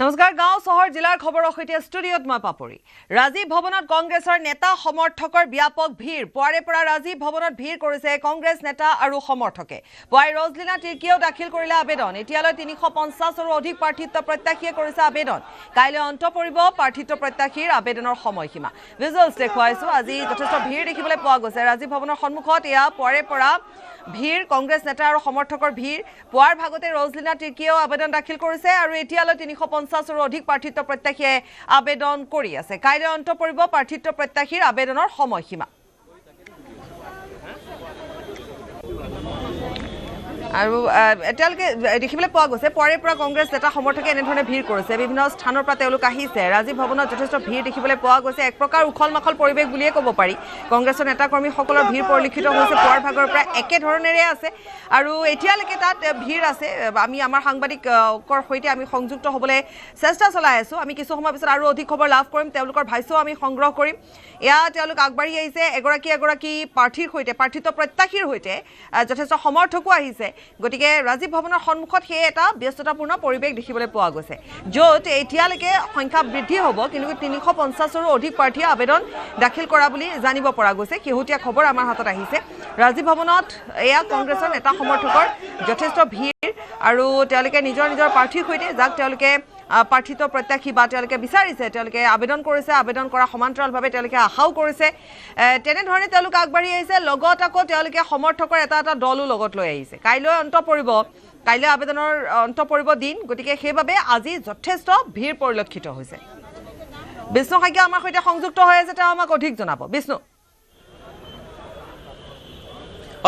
নমস্কাৰ গাঁও চহৰ জিলাৰ খবৰৰ সৈতে ষ্টুডিঅ'ত মই পাপৰি ৰাজীৱ ভৱনত কংগ্ৰেছৰ নেতা সমৰ্থকৰ ব্যাপক ভিৰ পুৱাৰে পৰা ৰাজীৱ ভৱনত ভিৰ কৰিছে কংগ্ৰেছ নেতা আৰু সমৰ্থকে পুৱাই ৰজলিনা তিৰ্কীয়েও দাখিল কৰিলে আবেদন এতিয়ালৈ 350ৰো অধিক প্ৰাৰ্থিত্ব প্ৰত্যাশীয়ে কৰিছে আবেদন কাইলৈ অন্ত পৰিব প্ৰাৰ্থিত্ব প্ৰত্যাশীৰ আবেদনৰ সময়সীমা ভিজুৱেলছ দেখুৱাইছো আজি যথেষ্ট ভিৰ দেখিবলৈ পোৱা গৈছে ৰাজীৱ ভৱনৰ সন্মুখত এয়া পুৱাৰে পৰা ভিৰ কংগ্ৰেছ নেতা আৰু সমৰ্থকৰ ভিৰ পুৱাৰ ভাগতে ৰজলিনা তিৰ্কীয়েও আবেদন দাখিল কৰিছে আৰু এতিয়ালৈ 350ৰো অধিক প্ৰাৰ্থিত্ব প্ৰত্যাশীয়ে আবেদন কৰি আছে কাইলৈ অন্ত পৰিব প্ৰাৰ্থিত্ব প্ৰত্যাশীৰ আবেদনৰ সময়সীমা আৰু এতিয়ালৈকে দেখিবলৈ পোৱা গৈছে পৰে পৰা কংগ্ৰেছ নেতা সমৰ্থকে এনেধৰণে ভিৰ কৰিছে বিভিন্ন স্থানৰ পৰা তেওঁলোক আহিছে ৰাজীৱ ভৱনত যথেষ্ট ভিৰ দেখিবলৈ পোৱা গৈছে এক প্ৰকাৰ উখল মাখল পৰিৱেশ বুলিয়ে ক'ব পাৰি কংগ্ৰেছৰ নেতা কৰ্মীসকলৰ ভিৰ পৰিলক্ষিত হৈছে পুৱাৰ ভাগৰ পৰা একে ধৰণেৰে আছে আৰু এতিয়ালৈকে তাত ভিৰ আছে আমি আমাৰ সাংবাদিকৰ সৈতে আমি সংযুক্ত হ'বলৈ চেষ্টা চলাই আছো আমি কিছু সময় পিছত আৰু অধিক খবৰ লাভ কৰিম তেওঁলোকৰ ভাষ্যও আমি সংগ্ৰহ কৰিম এয়া তেওঁলোক আগবাঢ়ি আহিছে এগৰাকী প্ৰাৰ্থীৰ সৈতে প্ৰাৰ্থিত্ব প্ৰত্যাশীৰ সৈতে যথেষ্ট সমৰ্থকো আহিছে গতিকে ৰাজীৱ ভৱনৰ সন্মুখত সেই এটা ব্যস্ততাপূৰ্ণ পৰিৱেশ দেখিবলৈ পোৱা গৈছে য'ত এতিয়ালৈকে সংখ্যা বৃদ্ধি হ'ব কিন্তু 350ৰো অধিক প্ৰাৰ্থীয়ে আবেদন দাখিল কৰা বুলি জানিব পৰা গৈছে শেহতীয়া খবৰ আমাৰ হাতত আহিছে ৰাজীৱ ভৱনত এয়া কংগ্ৰেছৰ নেতা সমৰ্থকৰ যথেষ্ট ভিৰ আৰু তেওঁলোকে নিজৰ প্ৰাৰ্থীৰ সৈতে যাক তেওঁলোকে প্ৰাৰ্থিত্ব প্ৰত্যাশী বা তেওঁলোকে বিচাৰিছে তেওঁলোকে আবেদন কৰিছে আবেদন কৰা সমান্তৰালভাৱে তেওঁলোকে আশাও কৰিছে তেনেধৰণে তেওঁলোক আগবাঢ়ি আহিছে লগত আকৌ তেওঁলোকে সমৰ্থকৰ এটা দলো লগত লৈ আহিছে কাইলৈ অন্ত পৰিব কাইলৈ আবেদনৰ অন্ত পৰিব দিন গতিকে সেইবাবে আজি যথেষ্ট ভিৰ পৰিলক্ষিত হৈছে বিষ্ণু শইকীয়া আমাৰ সৈতে সংযুক্ত হৈ আছে তেওঁ আমাক অধিক জনাব বিষ্ণু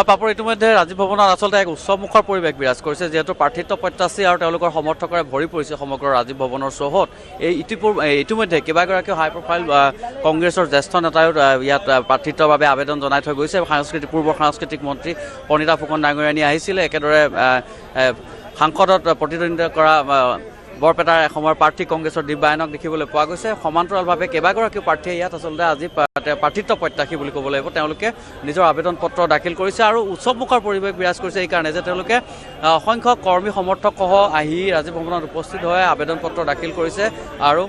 পাপৰ ইতিমধ্যে ৰাজীৱ ভৱনত আচলতে এক উৎসৱমুখৰ পৰিৱেশ বিৰাজ কৰিছে যিহেতু প্ৰাৰ্থিত্ব প্ৰত্যাশী আৰু তেওঁলোকৰ সমৰ্থকৰে ভৰি পৰিছে সমগ্ৰ ৰাজীৱ ভৱনৰ চৌহদ এই ইতিমধ্যে কেইবাগৰাকীও হাই প্ৰফাইল কংগ্ৰেছৰ জ্যেষ্ঠ নেতায়ো ইয়াত প্ৰাৰ্থিত্বৰ বাবে আবেদন জনাই থৈ গৈছে পূৰ্ব সাংস্কৃতিক মন্ত্ৰী প্ৰণীতা ফুকন ডাঙৰীয়ানী আহিছিলে একেদৰে সাংসদত প্ৰতিদ্বন্দ্বিতা কৰা বৰপেটাৰ এসময়ৰ প্ৰাৰ্থী কংগ্ৰেছৰ দিব্যায়নক দেখিবলৈ পোৱা গৈছে সমান্তৰালভাৱে কেইবাগৰাকীও প্ৰাৰ্থীয়ে ইয়াত আচলতে আজি প্ৰাৰ্থিত্ব প্ৰত্যাশী বুলি ক'ব লাগিব তেওঁলোকে নিজৰ আবেদন পত্ৰ দাখিল কৰিছে আৰু উৎসৱমুখৰ পৰিৱেশ বিৰাজ কৰিছে এইকাৰণে যে তেওঁলোকে অসংখ্য কৰ্মী সমৰ্থকসহ আহি ৰাজীৱ ভৱনত উপস্থিত হৈ আবেদন পত্ৰ দাখিল কৰিছে আৰু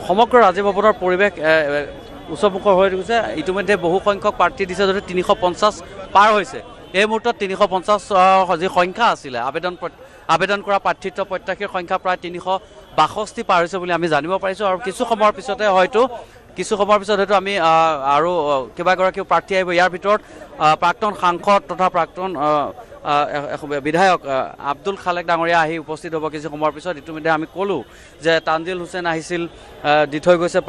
সমগ্ৰ ৰাজীৱ ভৱনৰ পৰিৱেশ উৎসৱমুখৰ হৈ গৈছে ইতিমধ্যে বহু সংখ্যক প্ৰাৰ্থী দিছে যদি 350 পাৰ হৈছে এই মুহূৰ্তত 350 যি সংখ্যা আছিলে আবেদন কৰা প্ৰাৰ্থিত্ব প্ৰত্যাশীৰ সংখ্যা প্ৰায় 362 পাৰ হৈছে বুলি আমি জানিব পাৰিছোঁ আৰু কিছু সময়ৰ পিছতে হয়তো আমি আৰু কেইবাগৰাকীও প্ৰাৰ্থী আহিব ইয়াৰ ভিতৰত প্ৰাক্তন সাংসদ তথা প্ৰাক্তন বিধায়ক আব্দুল খালেক ডাঙৰীয়া আহি উপস্থিত হ'ব কিছু সময়ৰ পিছত ইতিমধ্যে আমি ক'লোঁ যে তানজিল হুছেইন আহিছিল দি থৈ গৈছে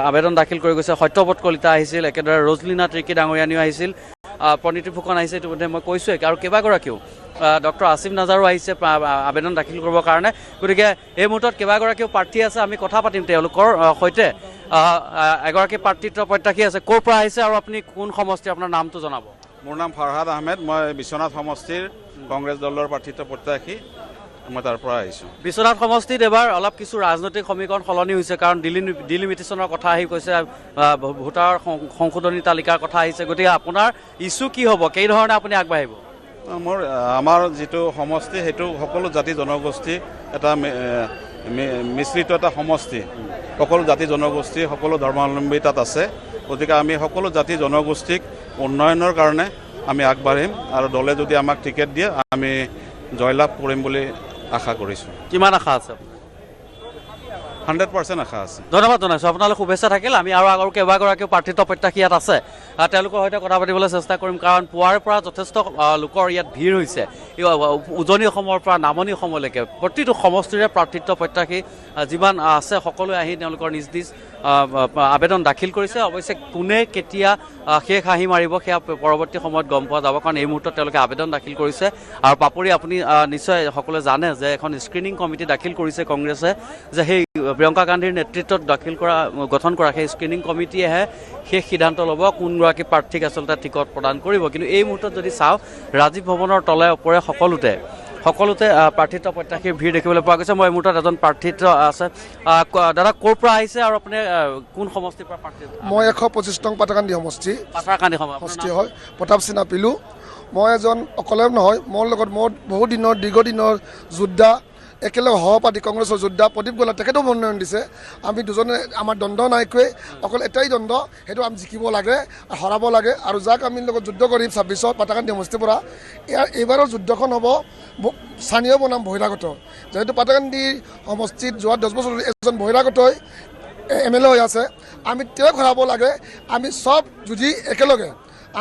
আবেদন দাখিল কৰি গৈছে সত্যব্ৰত কলিতা আহিছিল একেদৰে ৰজলিনা তিৰ্কী ডাঙৰীয়ানীও আহিছিল প্ৰণীতি ফুকন আহিছে ইতিমধ্যে মই কৈছোঁৱেই আৰু কেইবাগৰাকীও ডক্টৰ আসিফ নাজাৰো আহিছে আবেদন দাখিল কৰিবৰ কাৰণে গতিকে এই মুহূৰ্তত কেইবাগৰাকীও প্ৰাৰ্থী আছে আমি কথা পাতিম তেওঁলোকৰ সৈতে এগৰাকী প্ৰাৰ্থিত্ব প্ৰত্যাশী আছে ক'ৰ পৰা আহিছে আৰু আপুনি কোন সমষ্টি আপোনাৰ নামটো জনাব মোৰ নাম ফাৰহাদ আহমেদ মই বিশ্বনাথ সমষ্টিৰ কংগ্ৰেছ দলৰ প্ৰাৰ্থিত্ব প্ৰত্যাশী মই তাৰ পৰা আহিছোঁ বিশ্বনাথ সমষ্টিত এবাৰ অলপ কিছু ৰাজনৈতিক সমীকৰণ সলনি হৈছে কাৰণ ডিলিমিটেশ্যনৰ কথা আহি কৈছে ভোটাৰ সংশোধনী তালিকাৰ কথা আহিছে গতিকে আপোনাৰ ইছ্যু কি হ'ব কেইধৰণে আপুনি আগবাঢ়িব আমাৰ যিটো সমষ্টি সেইটো সকলো জাতি জনগোষ্ঠী এটা মিশ্ৰিত এটা সমষ্টি সকলো জাতি জনগোষ্ঠী সকলো ধৰ্মাৱলম্বী তাত আছে গতিকে আমি সকলো জাতি জনগোষ্ঠীক উন্নয়নৰ কাৰণে আমি আগবাঢ়িম আৰু দলে যদি আমাক টিকেট দিয়ে আমি জয়লাভ কৰিম বুলি আশা কৰিছোঁ কিমান আশা আছে 100% আশা আছে ধন্যবাদ জনাইছোঁ আপোনালোক শুভেচ্ছা থাকিল আমি আৰু কেইবাগৰাকীও প্ৰাৰ্থিত্ব প্ৰত্যাশী ইয়াত আছে তেওঁলোকৰ সৈতে কথা পাতিবলৈ চেষ্টা কৰিম কাৰণ পুৱাৰ পৰা যথেষ্ট লোকৰ ইয়াত ভিৰ হৈছে উজনি অসমৰ পৰা নামনি অসমলৈকে প্ৰতিটো সমষ্টিৰে প্ৰাৰ্থিত্ব প্ৰত্যাশী যিমান আছে সকলোৱে আহি তেওঁলোকৰ নিজ আবেদন দাখিল কৰিছে অৱশ্যে কোনে কেতিয়া শেষ হাঁহি মাৰিব সেয়া পৰৱৰ্তী সময়ত গম পোৱা যাব কাৰণ এই মুহূৰ্তত তেওঁলোকে আবেদন দাখিল কৰিছে আৰু পাপৰি আপুনি নিশ্চয় সকলোৱে জানে যে এখন স্ক্ৰিনিং কমিটি দাখিল কৰিছে কংগ্ৰেছে যে সেই প্ৰিয়ংকা গান্ধীৰ নেতৃত্বত গঠন কৰা সেই স্ক্ৰিনিং কমিটিয়েহে শেষ সিদ্ধান্ত ল'ব কোনগৰাকী প্ৰাৰ্থীক আচলতে টিকট প্ৰদান কৰিব কিন্তু এই মুহূৰ্তত যদি চাওঁ ৰাজীৱ ভৱনৰ তলে ওপৰে সকলোতে প্ৰাৰ্থিত্ব প্ৰত্যাশীৰ ভিৰ দেখিবলৈ পোৱা গৈছে মই এই মুহূৰ্তত এজন প্ৰাৰ্থিত্ব আছে দাদা ক'ৰ পৰা আহিছে আৰু আপুনি কোন সমষ্টিৰ পৰা প্ৰাৰ্থী মই 125 নং পাটাকান্দি সমষ্টি হয় প্ৰতাপ সিনহা পিলু মই এজন অকলে নহয় মোৰ লগত মোৰ বহু দিনৰ দীৰ্ঘদিনৰ যোদ্ধা একেলগে সহপাঠী কংগ্ৰেছৰ যোদ্ধা প্ৰদীপ গোলা তেখেতেও মনোনয়ন দিছে আমি দুজনে আমাৰ দ্বন্দ্ব নাইকৈ অকল এটাই দ্বন্দ্ব সেইটো আমি জিকিব লাগে হৰাব লাগে আৰু যাক আমি লগত যুদ্ধ কৰিম 26ত পাটাকান্দি সমষ্টিৰ পৰা এইবাৰৰ যুদ্ধখন হ'ব স্থানীয় বনাম বহিৰাগত যেহেতু পাটাকান্দি সমষ্টিত যোৱা 10 বছৰ এজন বহিৰাগতই MLA হৈ আছে আমি তেওঁক হৰাব লাগে আমি সব যুঁজি একেলগে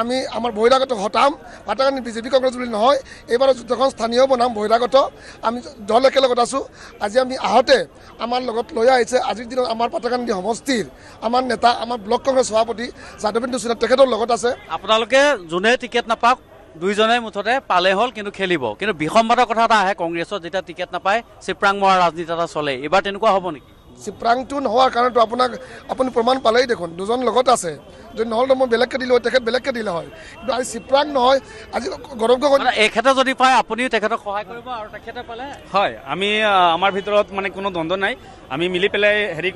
আমি আমাৰ বহিৰাগত হটাম পাটাকান্দি বিজেপি কংগ্ৰেছ বুলি নহয় এইবাৰৰ যুদ্ধখন স্থানীয় বনাম বহিৰাগত আমি দল একেলগত আছোঁ আজি আমি আহোঁতে আমাৰ লগত লৈ আহিছে আজিৰ দিনত আমাৰ পাটাকান্দি সমষ্টিৰ আমাৰ নেতা আমাৰ ব্লক কংগ্ৰেছ সভাপতি যাদৱেন্দ্ৰ সিনহা তেখেতৰ লগত আছে আপোনালোকে যোনে টিকেট নাপাওক দুইজনে মুঠতে পালে হ'ল কিন্তু খেলিব কিন্তু বিসম্বাদৰ কথা এটা আহে কংগ্ৰেছত যেতিয়া টিকেট নাপায় চিপৰাং মৰা ৰাজনীতি এটা চলে এইবাৰ তেনেকুৱা হ'ব নেকি চিপৰাংটো নোহোৱাৰ কাৰণটো আপুনি প্ৰমাণ পালেই দেখোন দুজন লগত আছে যদি নহ'লে মই বেলেগকৈ দিলোঁ হয় তেখেত বেলেগকৈ দিলে হয় কিন্তু আজি চিপৰাং নহয় আজি গৌৰৱ গগৈ এখেতে যদি পায় আপুনিও তেখেতক সহায় কৰিব আৰু তেখেতে পালে হয় আমি আমাৰ ভিতৰত মানে কোনো দ্বন্দ্ব নাই আমি মিলি পেলাই হেৰি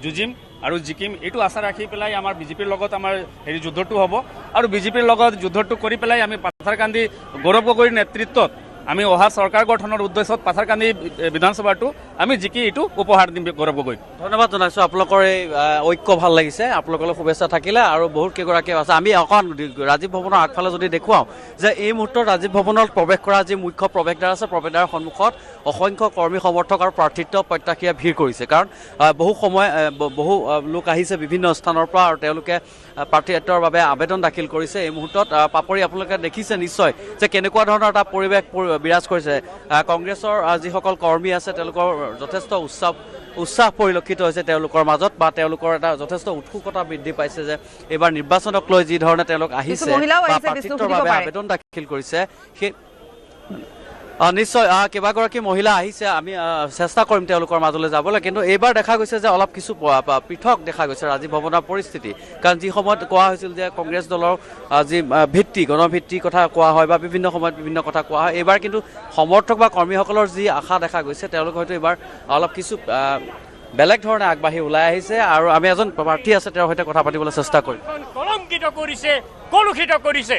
যুঁজিম আৰু জিকিম এইটো আশা ৰাখি পেলাই আমাৰ বিজেপিৰ লগত আমাৰ হেৰি যুদ্ধটো হ'ব আৰু বিজেপিৰ লগত যুদ্ধটো কৰি পেলাই আমি পাথাৰকান্দি গৌৰৱ গগৈৰ নেতৃত্বত আমি অহা চৰকাৰ গঠনৰ উদ্দেশ্যত পাথাৰকান্দি বিধানসভাটো আমি জিকি এইটো উপহাৰ দিম গৌৰৱ গগৈক ধন্যবাদ জনাইছোঁ আপোনালোকৰ এই ঐক্য ভাল লাগিছে আপোনালোকলৈ শুভেচ্ছা থাকিলে আৰু বহুত কেইগৰাকী আছে আমি অকণ ৰাজীৱ ভৱনৰ আগফালে যদি দেখুৱাওঁ যে এই মুহূৰ্তত ৰাজীৱ ভৱনত প্ৰৱেশ কৰা যি মুখ্য প্ৰৱেশদ্বাৰ আছে প্ৰৱেশদ্বাৰৰ সন্মুখত অসংখ্য কৰ্মী সমৰ্থক আৰু প্ৰাৰ্থিত্ব প্ৰত্যাশীয়ে ভিৰ কৰিছে কাৰণ বহু লোক আহিছে বিভিন্ন স্থানৰ পৰা আৰু তেওঁলোকে প্ৰাৰ্থিত্বৰ বাবে আবেদন দাখিল কৰিছে এই মুহূৰ্তত পাপৰি আপোনালোকে দেখিছে নিশ্চয় যে কেনেকুৱা ধৰণৰ এটা পৰিৱেশ বিৰাজ কৰিছে কংগ্ৰেছৰ যিসকল কৰ্মী আছে তেওঁলোকৰ যথেষ্ট উৎসাহ পৰিলক্ষিত হৈছে তেওঁলোকৰ মাজত বা তেওঁলোকৰ এটা যথেষ্ট উৎসুকতা বৃদ্ধি পাইছে যে এইবাৰ নিৰ্বাচনক লৈ যি ধৰণে তেওঁলোক আহিছে বা প্ৰাৰ্থিত্বৰ বাবে আবেদন দাখিল কৰিছে সেই নিশ্চয় কেইবাগৰাকী মহিলা আহিছে আমি চেষ্টা কৰিম তেওঁলোকৰ মাজলৈ যাবলৈ কিন্তু এইবাৰ দেখা গৈছে যে অলপ কিছু পৃথক দেখা গৈছে ৰাজীৱ ভৱনৰ পৰিস্থিতি কাৰণ যি সময়ত কোৱা হৈছিল যে কংগ্ৰেছ দলৰ যি ভিত্তি গণভিত্তিৰ কথা কোৱা হয় বা বিভিন্ন সময়ত বিভিন্ন কথা কোৱা হয় এইবাৰ কিন্তু সমৰ্থক বা কৰ্মীসকলৰ যি আশা দেখা গৈছে তেওঁলোক হয়তো এইবাৰ অলপ কিছু বেলেগ ধৰণে আগবাঢ়ি ওলাই আহিছে আৰু আমি এজন প্ৰাৰ্থী আছে তেওঁৰ সৈতে কথা পাতিবলৈ চেষ্টা কৰিম কলংকিত কৰিছে কলুষিত কৰিছে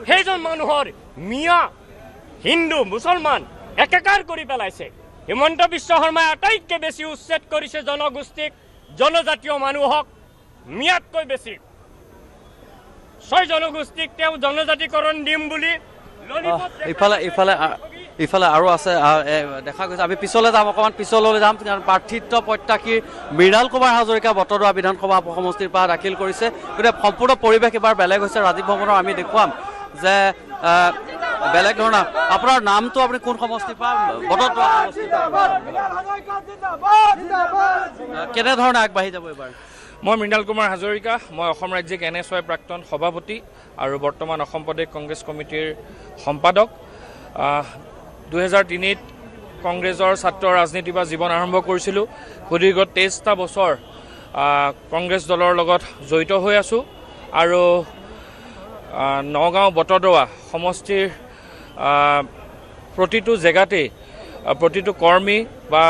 সেইজন মানুহৰ মিয়া হিন্দু মুছলমান একাকাৰ কৰি পেলাইছে হিমন্ত বিশ্ব শৰ্মাই আটাইতকৈ বেছি উচ্ছেদ কৰিছে জনগোষ্ঠীক জনজাতীয় মানুহক মিয়াতকৈ বেছি 6 জনগোষ্ঠীক তেওঁ জনজাতিকৰণ দিম বুলি ইফালে আৰু আছে দেখা গৈছে আমি পিছলৈ যাম অকণমান পিছলৈ যাম কাৰণ প্ৰাৰ্থিত্ব প্ৰত্যাশী মৃণাল কুমাৰ হাজৰিকা বটদ্ৰৱা বিধানসভা সমষ্টিৰ পৰা দাখিল কৰিছে গতিকে সম্পূৰ্ণ পৰিৱেশ এবাৰ বেলেগ হৈছে ৰাজীৱ ভৱনৰ আমি দেখুৱাম যে বেলেগ ধৰণৰ আপোনাৰ নামটো আপুনি কোন সমষ্টিৰ পৰা বটদ্ৰৱা কেনেধৰণে আগবাঢ়ি যাব এইবাৰ মই মৃণাল কুমাৰ হাজৰিকা মই অসম ৰাজ্যিক NSY প্ৰাক্তন সভাপতি আৰু বৰ্তমান অসম প্ৰদেশ কংগ্ৰেছ কমিটিৰ সম্পাদক 2003ত কংগ্ৰেছৰ ছাত্ৰ ৰাজনীতি বা জীৱন আৰম্ভ কৰিছিলোঁ সুদীৰ্ঘ 23টা বছৰ কংগ্ৰেছ দলৰ লগত জড়িত হৈ আছোঁ আৰু নগাঁও বটদ্ৰৱা সমষ্টিৰ প্ৰতিটো জেগাতেই প্ৰতিটো কৰ্মী বা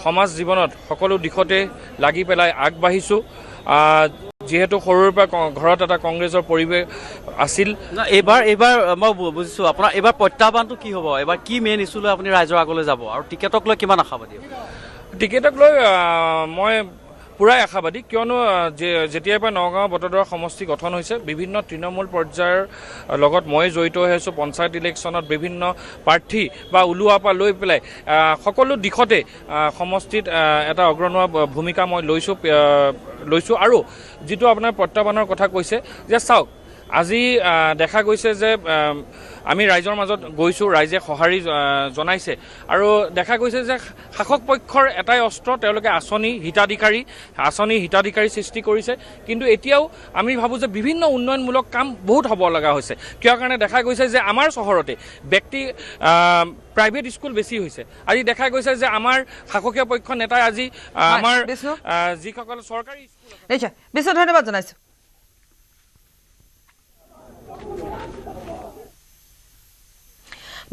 সমাজ জীৱনত সকলো দিশতে লাগি পেলাই আগবাঢ়িছোঁ যিহেতু সৰুৰ পৰা ঘৰত এটা কংগ্ৰেছৰ পৰিৱেশ আছিল এইবাৰ মই বুজিছোঁ আপোনাৰ এইবাৰ প্ৰত্যাহ্বানটো কি হ'ব এইবাৰ কি মেইন ইছ্যু লৈ আপুনি ৰাইজৰ আগলৈ যাব আৰু টিকেটক লৈ কিমান আশাবাদী টিকেটক লৈ মই পুৰাই আশাবাদী কিয়নো যেতিয়াৰ পৰা নগাঁও বটদ্ৰৱা সমষ্টি গঠন হৈছে বিভিন্ন তৃণমূল পৰ্যায়ৰ লগত মই জড়িত হৈ আছোঁ পঞ্চায়ত ইলেকশ্যনত বিভিন্ন প্ৰাৰ্থী বা ওলোৱাৰ পৰা লৈ পেলাই সকলো দিশতে সমষ্টিত এটা অগ্ৰণুৱা ভূমিকা মই লৈছোঁ আৰু যিটো আপোনাৰ প্ৰত্যাহ্বানৰ কথা কৈছে যে চাওক আজি দেখা গৈছে যে আমি ৰাইজৰ মাজত গৈছোঁ ৰাইজে সঁহাৰি জনাইছে আৰু দেখা গৈছে যে শাসক পক্ষৰ এটাই অস্ত্ৰ তেওঁলোকে আঁচনি হিতাধিকাৰী সৃষ্টি কৰিছে কিন্তু এতিয়াও আমি ভাবোঁ যে বিভিন্ন উন্নয়নমূলক কাম বহুত হ'ব লগা হৈছে কিয় কাৰণে দেখা গৈছে যে আমাৰ চহৰতে প্ৰাইভেট স্কুল বেছি হৈছে আজি দেখা গৈছে যে আমাৰ শাসকীয় পক্ষ নেতাই আজি আমাৰ যিসকল চৰকাৰী স্কুল ধন্যবাদ জনাইছোঁ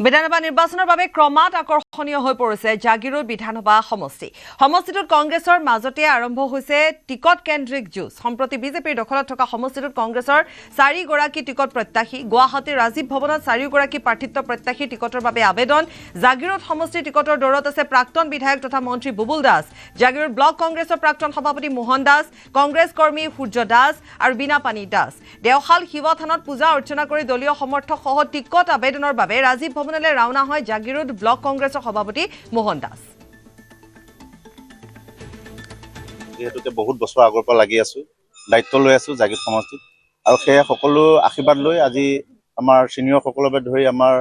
বিধানসভা নিৰ্বাচনৰ বাবে ক্ৰমাৎ আকৰ্ষণীয় হৈ পৰিছে জাগিৰোড বিধানসভা সমষ্টিটোত কংগ্ৰেছৰ মাজতে আৰম্ভ হৈছে টিকট কেন্দ্ৰিক যুঁজ সম্প্ৰতি বিজেপিৰ দখলত থকা সমষ্টিটোত কংগ্ৰেছৰ 4 গৰাকী টিকট প্ৰত্যাশী গুৱাহাটীৰ ৰাজীৱ ভৱনত 4 গৰাকী প্ৰাৰ্থিত্ব প্ৰত্যাশীৰ টিকটৰ বাবে আবেদন জাগিৰোড সমষ্টিৰ টিকটৰ দৌৰত আছে প্ৰাক্তন বিধায়ক তথা মন্ত্ৰী বুবুল দাস জাগিৰোড ব্লক কংগ্ৰেছৰ প্ৰাক্তন সভাপতি মোহন দাস কংগ্ৰেছ কৰ্মী সূৰ্য দাস আৰু বীণাপানী দাস দেওশাল শিৱ থানত পূজা অৰ্চনা কৰি দলীয় সমৰ্থক সহ টিকট আবেদনৰ বাবে ৰাজীৱ ভৱনলৈ ৰাওনা হয় জাগিৰোড ব্লক কংগ্ৰেছৰ সভাপতি মোহন দাস যেহেতুকে বহুত বছৰ আগৰ পৰা লাগি আছো দায়িত্ব লৈ আছো জাগিৰোড সমষ্টিত আৰু সেই সকলো আশীৰ্বাদ লৈ আজি আমাৰ সিনিয়ৰ সকলকে ধৰি আমাৰ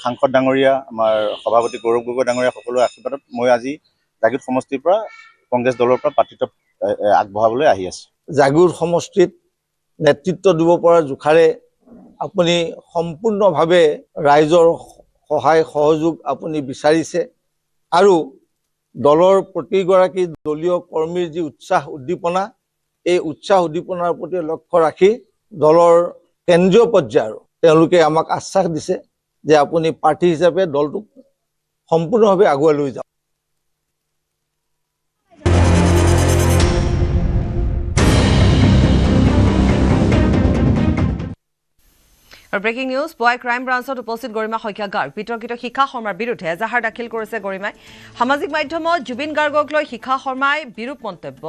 সাংসদ ডাঙৰীয়া আমাৰ সভাপতি গৌৰৱ গগৈ ডাঙৰীয়া সকলো আশীৰ্বাদত মই আজি জাগিৰোড সমষ্টিৰ পৰা কংগ্ৰেছ দলৰ পৰা প্ৰাৰ্থিত্ব আগবঢ়াবলৈ আহি আছো জাগিৰোড সমষ্টিত নেতৃত্ব দিব পৰা জোখাৰে আপুনি সম্পূৰ্ণভাৱে ৰাইজৰ সহায় সহযোগ আপুনি বিচাৰিছে আৰু দলৰ প্ৰতিগৰাকী দলীয় কৰ্মীৰ যি উৎসাহ উদ্দীপনা এই উৎসাহ উদ্দীপনাৰ প্ৰতি লক্ষ্য ৰাখি দলৰ কেন্দ্ৰীয় পৰ্যায়ৰ তেওঁলোকে আমাক আশ্বাস দিছে যে আপুনি প্ৰাৰ্থী হিচাপে দলটোক সম্পূৰ্ণভাৱে আগুৱাই লৈ যাওক ব্ৰেকিং নিউজ পুৱাই ক্ৰাইম ব্ৰাঞ্চত উপস্থিত গৰিমা শইকীয়া গাৰ্গ বিতৰ্কিত শিখা শৰ্মাৰ বিৰুদ্ধে এজাহাৰ দাখিল কৰিছে গৰিমাই সামাজিক মাধ্যমত জুবিন গাৰ্গক লৈ শিখা শৰ্মাই বিৰূপ মন্তব্য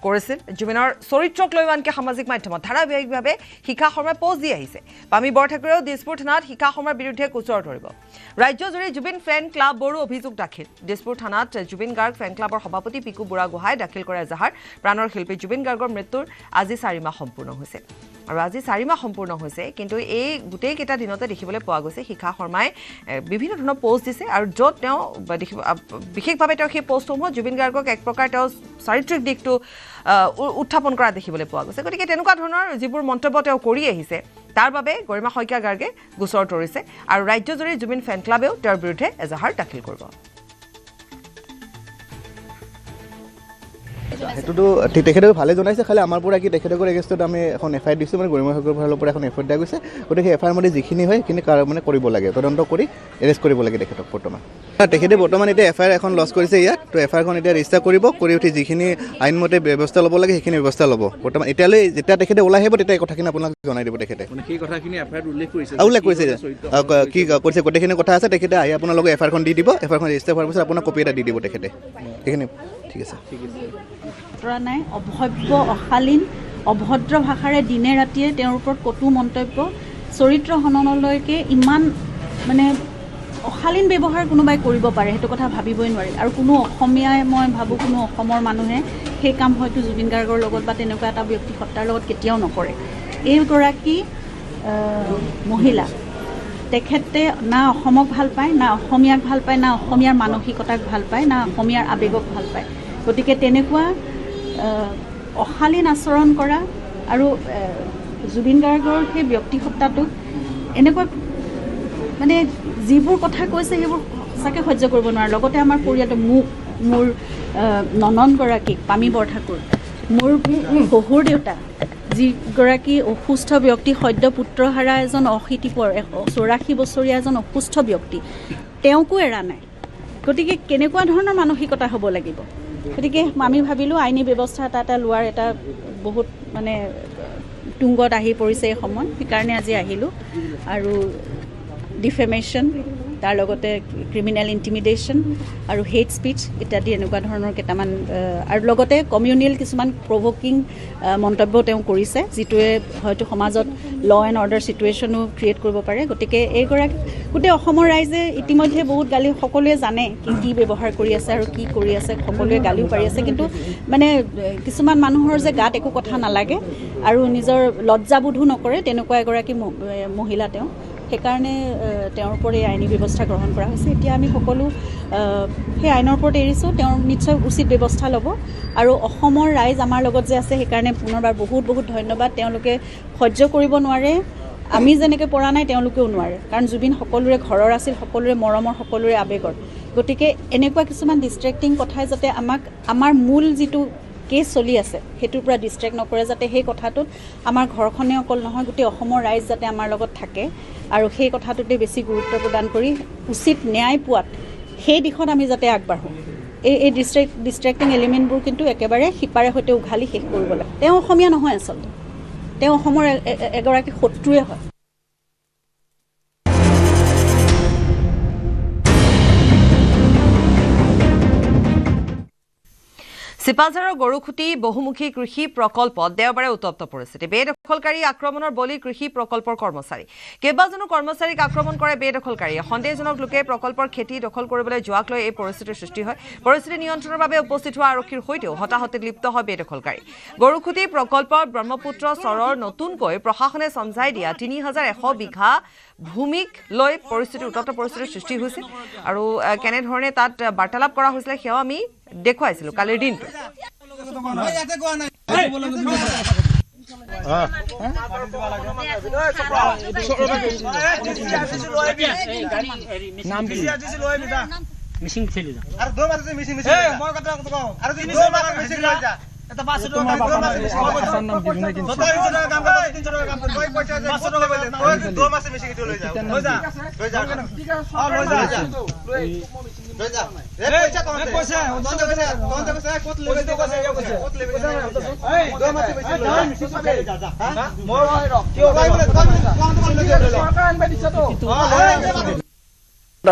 কৰিছিল জুবিনৰ চৰিত্ৰক লৈ আনকি সামাজিক মাধ্যমত ধাৰাবাহিকভাৱে শিখা শৰ্মাই পোষ্ট দি আহিছে পামী বৰঠাকুৰেও দিছপুৰ থানাত শিখা শৰ্মাৰ বিৰুদ্ধে গোচৰ ধৰিব ৰাজ্যজুৰি জুবিন ফেন ক্লাবৰো অভিযোগ দাখিল দিছপুৰ থানাত জুবিন গাৰ্গ ফেন ক্লাবৰ সভাপতি পিকু বুঢ়াগোহাঁই দাখিল কৰা এজাহাৰ প্ৰাণৰ শিল্পী জুবিন গাৰ্গৰ মৃত্যুৰ আজি 4 মাহ সম্পূৰ্ণ হৈছে আৰু আজি 4 মাহ সম্পূৰ্ণ হৈছে কিন্তু এই গোটেই কেইটা দিনতে দেখিবলৈ পোৱা গৈছে শিখা শৰ্মাই বিভিন্ন ধৰণৰ পোষ্ট দিছে আৰু য'ত তেওঁ বিশেষভাৱে তেওঁ সেই পোষ্টসমূহত জুবিন গাৰ্গক এক প্ৰকাৰ তেওঁ চাৰিত্ৰিক দিশটো উত্থাপন কৰা দেখিবলৈ পোৱা গৈছে গতিকে তেনেকুৱা ধৰণৰ যিবোৰ মন্তব্য তেওঁ কৰি আহিছে তাৰ বাবে গৰিমা শইকীয়া গাৰ্গে গোচৰ তৰিছে আৰু ৰাজ্যজুৰি জুবিন ফেন ক্লাবেও তেওঁৰ বিৰুদ্ধে এজাহাৰ দাখিল কৰিব সেইটোতো তেখেতেও ভালে জনাইছে খালি আমাৰ পৰা কি তেখেতৰ এগেইনষ্টত আমি এখন এফআইআৰ দিছোঁ মানে গৰিমা শইকীয়াৰ ফালৰ পৰা এখন এফআইআৰ দিয়া গৈছে গতিকে সেই এফআইআৰ মতে যিখিনি হয় সেইখিনি মানে কৰিব লাগে তদন্ত কৰি এৰেষ্ট কৰিব লাগে তেখেতক বৰ্তমান তেখেতে বৰ্তমান এতিয়া এফআইআৰ এখন লঞ্চ কৰিছে ইয়াত তো এফআইআৰখন এতিয়া ৰেজিষ্টাৰ কৰিব কৰি উঠি যিখিনি আইনমতে ব্যৱস্থা ল'ব লাগে সেইখিনি ব্যৱস্থা ল'ব বৰ্তমান এতিয়ালৈ যেতিয়া তেখেতে ওলাই আহিব তেতিয়া এই কথাখিনি আপোনাক জনাই দিব তেখেতে সেই কথাখিনি এফআইআৰত উল্লেখ কৰিছে কি কৰিছে গোটেইখিনি কথা আছে তেখেতে আহি আপোনালোকে এফআইআৰখন দি দিব এফআইআৰখন ৰেজিষ্টাৰ হোৱাৰ পিছত আপোনাক কপি এটা দি দিব তেখেতে সেইখিনি ঠিক আছে নাই অভব্য অশালীন অভদ্ৰ ভাষাৰে দিনে ৰাতিয়ে তেওঁৰ ওপৰত কটু মন্তব্য চৰিত্ৰ হননলৈকে ইমান মানে অশালীন ব্যৱহাৰ কোনোবাই কৰিব পাৰে সেইটো কথা ভাবিবই নোৱাৰি আৰু কোনো অসমীয়াই মই ভাবোঁ কোনো অসমৰ মানুহে সেই কাম হয়তো জুবিন গাৰ্গৰ লগত বা তেনেকুৱা এটা ব্যক্তি সত্তাৰ লগত কেতিয়াও নকৰে এইগৰাকী মহিলা তেখেতে না অসমক ভাল পায় না অসমীয়াক ভাল পায় না অসমীয়াৰ মানসিকতাক ভাল পায় না অসমীয়াৰ আৱেগক ভাল পায় গতিকে তেনেকুৱা অশালীন আচৰণ কৰা আৰু জুবিন গাৰ্গৰ সেই ব্যক্তিসত্তাটোক এনেকুৱা মানে যিবোৰ কথা কৈছে সেইবোৰ সঁচাকৈ সহ্য কৰিব নোৱাৰে লগতে আমাৰ পৰিয়ালটো মোৰ নননগৰাকীক পামী বৰঠাকুৰ মোৰ শহুৰ দেউতা যিগৰাকী অসুস্থ ব্যক্তি সদ্য পুত্ৰহাৰা এজন 84 বছৰীয়া এজন অসুস্থ ব্যক্তি তেওঁকো এৰা নাই গতিকে কেনেকুৱা ধৰণৰ মানসিকতা হ'ব লাগিব গতিকে আমি ভাবিলোঁ আইনী ব্যৱস্থা এটা লোৱাৰ এটা বহুত মানে তুংগত আহি পৰিছে এই সময়ত সেইকাৰণে আজি আহিলোঁ আৰু ডিফেমেশ্যন তাৰ লগতে ক্ৰিমিনেল ইণ্টিমিডেশ্যন আৰু হেট স্পীচ ইত্যাদি এনেকুৱা ধৰণৰ কেইটামান আৰু লগতে কমিউনেল কিছুমান প্ৰভকিং মন্তব্য তেওঁ কৰিছে যিটোৱে হয়তো সমাজত ল এণ্ড অৰ্ডাৰ চিটুৱেশ্যনো ক্ৰিয়েট কৰিব পাৰে গতিকে এইগৰাকী গোটেই অসমৰ ৰাইজে ইতিমধ্যে বহুত গালি সকলোৱে জানে কি ব্যৱহাৰ কৰি আছে আৰু কি কৰি আছে সকলোৱে গালিও পাৰি আছে কিন্তু মানে কিছুমান মানুহৰ যে গাত একো কথা নালাগে আৰু নিজৰ লজ্জাবোধো নকৰে তেনেকুৱা এগৰাকী মহিলা তেওঁ সেইকাৰণে তেওঁৰ ওপৰত এই আইনী ব্যৱস্থা গ্ৰহণ কৰা হৈছে এতিয়া আমি সকলো সেই আইনৰ ওপৰত এৰিছোঁ তেওঁৰ নিশ্চয় উচিত ব্যৱস্থা ল'ব আৰু অসমৰ ৰাইজ আমাৰ লগত যে আছে সেইকাৰণে পুনৰবাৰ বহুত বহুত ধন্যবাদ তেওঁলোকে সহ্য কৰিব নোৱাৰে আমি যেনেকৈ পৰা নাই তেওঁলোকেও নোৱাৰে কাৰণ জুবিন সকলোৰে ঘৰৰ আছিল সকলোৰে মৰমৰ সকলোৰে আৱেগৰ গতিকে এনেকুৱা কিছুমান ডিষ্ট্ৰেক্টিং কথাই যাতে আমাক আমাৰ মূল যিটো কেছ চলি আছে সেইটোৰ পৰা ডিষ্ট্ৰেক্ট নকৰে, যাতে সেই কথাটোত আমাৰ ঘৰখনে অকল নহয় গোটেই অসমৰ ৰাইজ যাতে আমাৰ লগত থাকে আৰু সেই কথাটোতে বেছি গুৰুত্ব প্ৰদান কৰি উচিত ন্যায় পোৱাত সেই দিশত আমি যাতে আগবাঢ়োঁ। এই ডিষ্ট্ৰেক্টিং এলিমেণ্টবোৰ কিন্তু একেবাৰে সিপাৰে সৈতে উঘালি শেষ কৰিব লাগে। তেওঁ অসমীয়া নহয়, আচলতে তেওঁ অসমৰ এগৰাকী শত্ৰুৱে হয়। চিপাঝাৰৰ গৰুখুটি বহুমুখী কৃষি প্ৰকল্পত দেওবাৰে উত্তপ্ত পৰিস্থিতি। বেদখলকাৰী আক্ৰমণৰ বলি কৃষি প্ৰকল্পৰ কৰ্মচাৰী। কেইবাজনো কৰ্মচাৰীক আক্ৰমণ কৰে বেদখলকাৰীয়ে। সন্দেহজনক লোকে প্ৰকল্পৰ খেতি দখল কৰিবলৈ যোৱাক লৈ এই পৰিস্থিতিৰ সৃষ্টি হয়। পৰিস্থিতি নিয়ন্ত্ৰণৰ বাবে উপস্থিত হোৱা আৰক্ষীৰ সৈতেও হতাহতিত লিপ্ত হয় বেদখলকাৰী। গৰুখুটি প্ৰকল্পৰ ব্ৰহ্মপুত্ৰ চৰৰ নতুনকৈ প্ৰশাসনে চমজাই দিয়া ৩,১০০ বিঘা ভূমিক লৈ পৰিস্থিতি উত্তপ্ত পৰিস্থিতিৰ সৃষ্টি হৈছিল আৰু কেনেধৰণে তাত বাৰ্তালাপ কৰা হৈছিলে সেয়াও আমি দেখুৱাইছিলোঁ কালিৰ দিনটো।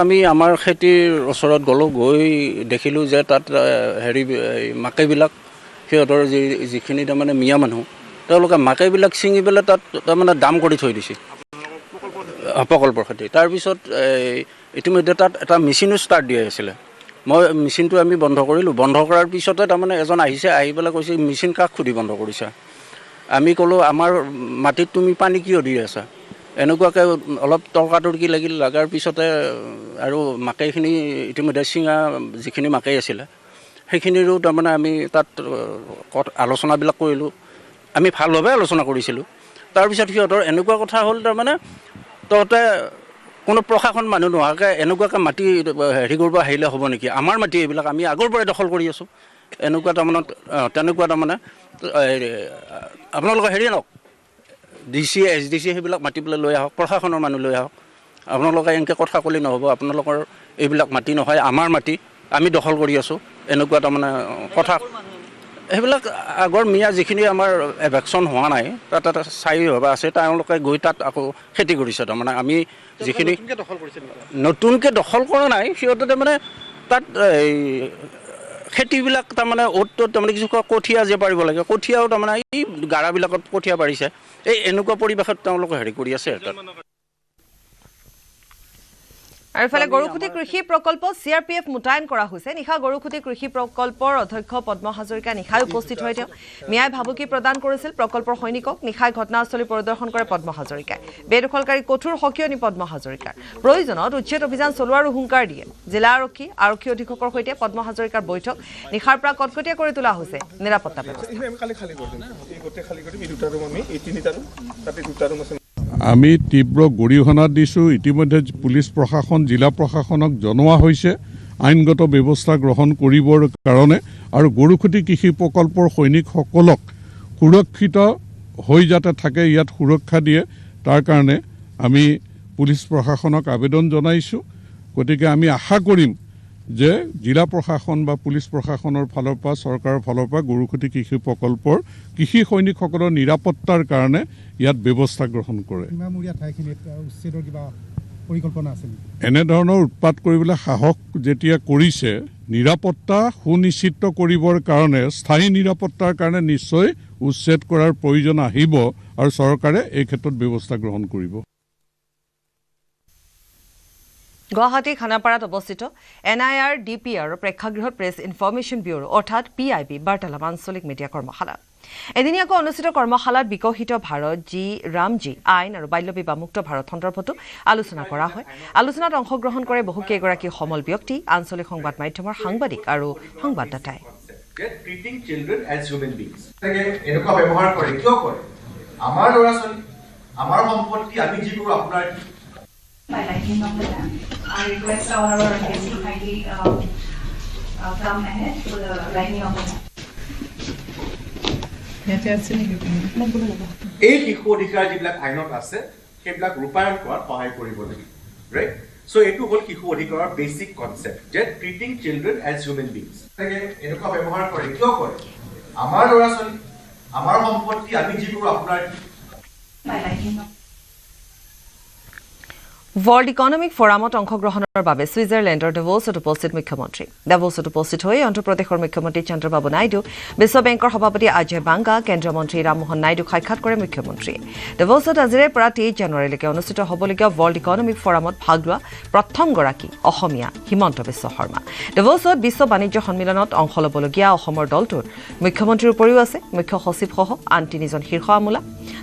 আমি আমাৰ খেতিৰ ওচৰত গ'লোঁ, গৈ দেখিলোঁ যে তাত মাকৈবিলাক সিহঁতৰ যিখিনি তাৰমানে মিয়া মানুহ তেওঁলোকে মাকৈবিলাক ছিঙি পেলাই তাত তাৰমানে দাম কৰি থৈ দিছে প্ৰকল্পৰ খেতি। তাৰপিছত ইতিমধ্যে তাত এটা মেচিনো ষ্টাৰ্ট দিয়া আছিলে। মই মেচিনটো আমি বন্ধ কৰিলোঁ। বন্ধ কৰাৰ পিছতে তাৰমানে এজন আহিছে, আহি পেলাই কৈছে মেচিন কাক সুধি বন্ধ কৰিছা? আমি ক'লোঁ আমাৰ মাটিত তুমি পানী কিয় দি আছা? এনেকুৱাকৈ অলপ তৰ্কাতৰ্কি লগাৰ পিছতে আৰু মাকৈখিনি ইতিমধ্যে ছিঙা যিখিনি মাকৈ আছিলে সেইখিনিৰো তাৰমানে আমি তাত আলোচনাবিলাক কৰিলোঁ। আমি ভালভাৱে আলোচনা কৰিছিলোঁ। তাৰপিছত সিহঁতৰ এনেকুৱা কথা হ'ল তাৰমানে তহঁতে কোনো প্ৰশাসন মানুহ নোহোৱাকৈ এনেকুৱাকৈ মাটি কৰিব আহিলে হ'ব নেকি? আমাৰ মাটি এইবিলাক আমি আগৰ পৰাই দখল কৰি আছোঁ। এনেকুৱা তাৰমানে আপোনালোকে নওক DC SDC সেইবিলাক মাতি পেলাই লৈ আহক, প্ৰশাসনৰ মানুহ লৈ আহক। আপোনালোকে এনেকৈ কথা ক'লে নহ'ব, আপোনালোকৰ এইবিলাক মাটি নহয় আমাৰ মাটি, আমি দখল কৰি আছোঁ, এনেকুৱা তাৰমানে কথা। সেইবিলাক আগৰ মিয়া যিখিনি আমাৰ এভেকশ্যন হোৱা নাই তাত এটা স্থায়ী সভা আছে, তেওঁলোকে গৈ তাত আকৌ খেতি কৰিছে। তাৰমানে আমি যিখিনি নতুনকৈ দখল কৰা নাই সিহঁতে তাৰমানে তাত খেতিবিলাক তাৰমানে অ'ত ত'ত তাৰমানে কিছু কঠীয়া যে পাৰিব লাগে, কঠীয়াও তাৰমানে এই গাৰাবিলাকত কঠীয়া পাৰিছে। এনেকুৱা পৰিৱেশত তেওঁলোকে কৰি আছে। আৰু ইফালে গৰুখুটি কৃষি প্ৰকল্প CRPF মোতায়েন কৰা হৈছে। নিশা গৰুখুটি কৃষি প্ৰকল্পৰ অধ্যক্ষ পদ্ম হাজৰিকা নিশাই উপস্থিত হৈ তেওঁ ন্যায় ভাবুকি প্ৰদান কৰিছিল প্ৰকল্পৰ সৈনিকক। নিশাই ঘটনাস্থলী পৰিদৰ্শন কৰে পদ্ম হাজৰিকাই। বেদখলকাৰী কঠোৰ সকিয়নি পদ্ম হাজৰিকাৰ। প্ৰয়োজনত উচ্ছেদ অভিযান চলোৱাৰো হুংকাৰ দিয়ে জিলা আৰক্ষী অধীক্ষকৰ সৈতে পদ্ম হাজৰিকাৰ বৈঠক। নিশাৰ পৰা কটকটীয়া কৰি তোলা হৈছে নিৰাপত্তা ব্যৱস্থা। আমি তীব্ৰ গৰিহণা দিছোঁ। ইতিমধ্যে পুলিচ প্ৰশাসন জিলা প্ৰশাসনক জনোৱা হৈছে আইনগত ব্যৱস্থা গ্ৰহণ কৰিবৰ কাৰণে আৰু গৰুখুটি কৃষি প্ৰকল্পৰ সৈনিকসকলক সুৰক্ষিত হৈ যাতে থাকে, ইয়াত সুৰক্ষা দিয়ে তাৰ কাৰণে আমি পুলিচ প্ৰশাসনক আবেদন জনাইছোঁ। গতিকে আমি আশা কৰিম যে জিলা প্ৰশাসন বা পুলিচ প্ৰশাসনৰ ফালৰ পৰা চৰকাৰৰ ফালৰ পৰা গৰুখুটি কৃষি প্ৰকল্পৰ কৃষি সৈনিকসকলৰ নিৰাপত্তাৰ কাৰণে ইয়াত ব্যৱস্থা গ্ৰহণ কৰে। এনেধৰণৰ উৎপাত কৰিবলৈ সাহস যেতিয়া কৰিছে, নিৰাপত্তা সুনিশ্চিত কৰিবৰ কাৰণে স্থায়ী নিৰাপত্তাৰ কাৰণে নিশ্চয় উচ্ছেদ কৰাৰ প্ৰয়োজন আহিব আৰু চৰকাৰে এই ক্ষেত্ৰত ব্যৱস্থা গ্ৰহণ কৰিব। গুৱাহাটী খানাপাৰাত অৱস্থিত NIR DPR প্ৰেক্ষাগৃহত প্ৰেছ ইনফৰমেশ্যন ব্যুৰো অৰ্থাৎ PIB বাৰ্তালাপ আঞ্চলিক মিডিয়া কৰ্মশালা। এদিনীয়াকৈ অনুষ্ঠিত কৰ্মশালাত বিকশিত ভাৰত ৰামজী আইন আৰু বাল্য বিবাহ মুক্ত ভাৰত সন্দৰ্ভতো আলোচনা কৰা হয়। আলোচনাত অংশগ্ৰহণ কৰে বহুকেইগৰাকী সমল ব্যক্তি, আঞ্চলিক সংবাদ মাধ্যমৰ সাংবাদিক আৰু সংবাদদাতাই। By lightning of the dam, I request all our guests to kindly come ahead for the lightning of the dam. এই শিশু অধিকাৰ যিবিলাক আইনত আছে সেইবিলাক ৰূপায়ণ কৰাত সহায় কৰিব লাগিব ৰাইট চ' এইটো হ'ল শিশু অধিকাৰৰ বেচিক কনচেপ্ট যে ট্ৰিটিং চিলড্ৰেন এজ হিউমেন বিংছ এনেকুৱা ব্যৱহাৰ কৰে কিয় কৰে আমাৰ ল'ৰা ছোৱালী আমাৰ সম্পত্তি আমি যি কৰোঁ আপোনাৰ ৱৰ্ল্ড ইকনমিক ফৰামত অংশগ্ৰহণৰ বাবে ছুইজাৰলেণ্ডৰ ডাভোছত উপস্থিত মুখ্যমন্ত্ৰী ডাভোছত উপস্থিত হৈ অন্ধ্ৰপ্ৰদেশৰ মুখ্যমন্ত্ৰী চন্দ্ৰবাবু নাইডু বিশ্ব বেংকৰ সভাপতি অজয় বাংগা কেন্দ্ৰীয় মন্ত্ৰী ৰামমোহন নাইডুক সাক্ষাৎ কৰে মুখ্যমন্ত্ৰীয়ে ডাভোছত আজিৰে পৰা 23 জানুৱাৰীলৈকে অনুষ্ঠিত হ'বলগীয়া ৱৰ্ল্ড ইকনমিক ফৰামত ভাগ লোৱা প্ৰথমগৰাকী অসমীয়া হিমন্ত বিশ্ব শৰ্মা ডাভোছত বিশ্ব বাণিজ্য সন্মিলনত অংশ ল'বলগীয়া অসমৰ দলটোত মুখ্যমন্ত্ৰীৰ উপৰিও আছে মুখ্য সচিবসহ আন 3জন শীৰ্ষ আমোলা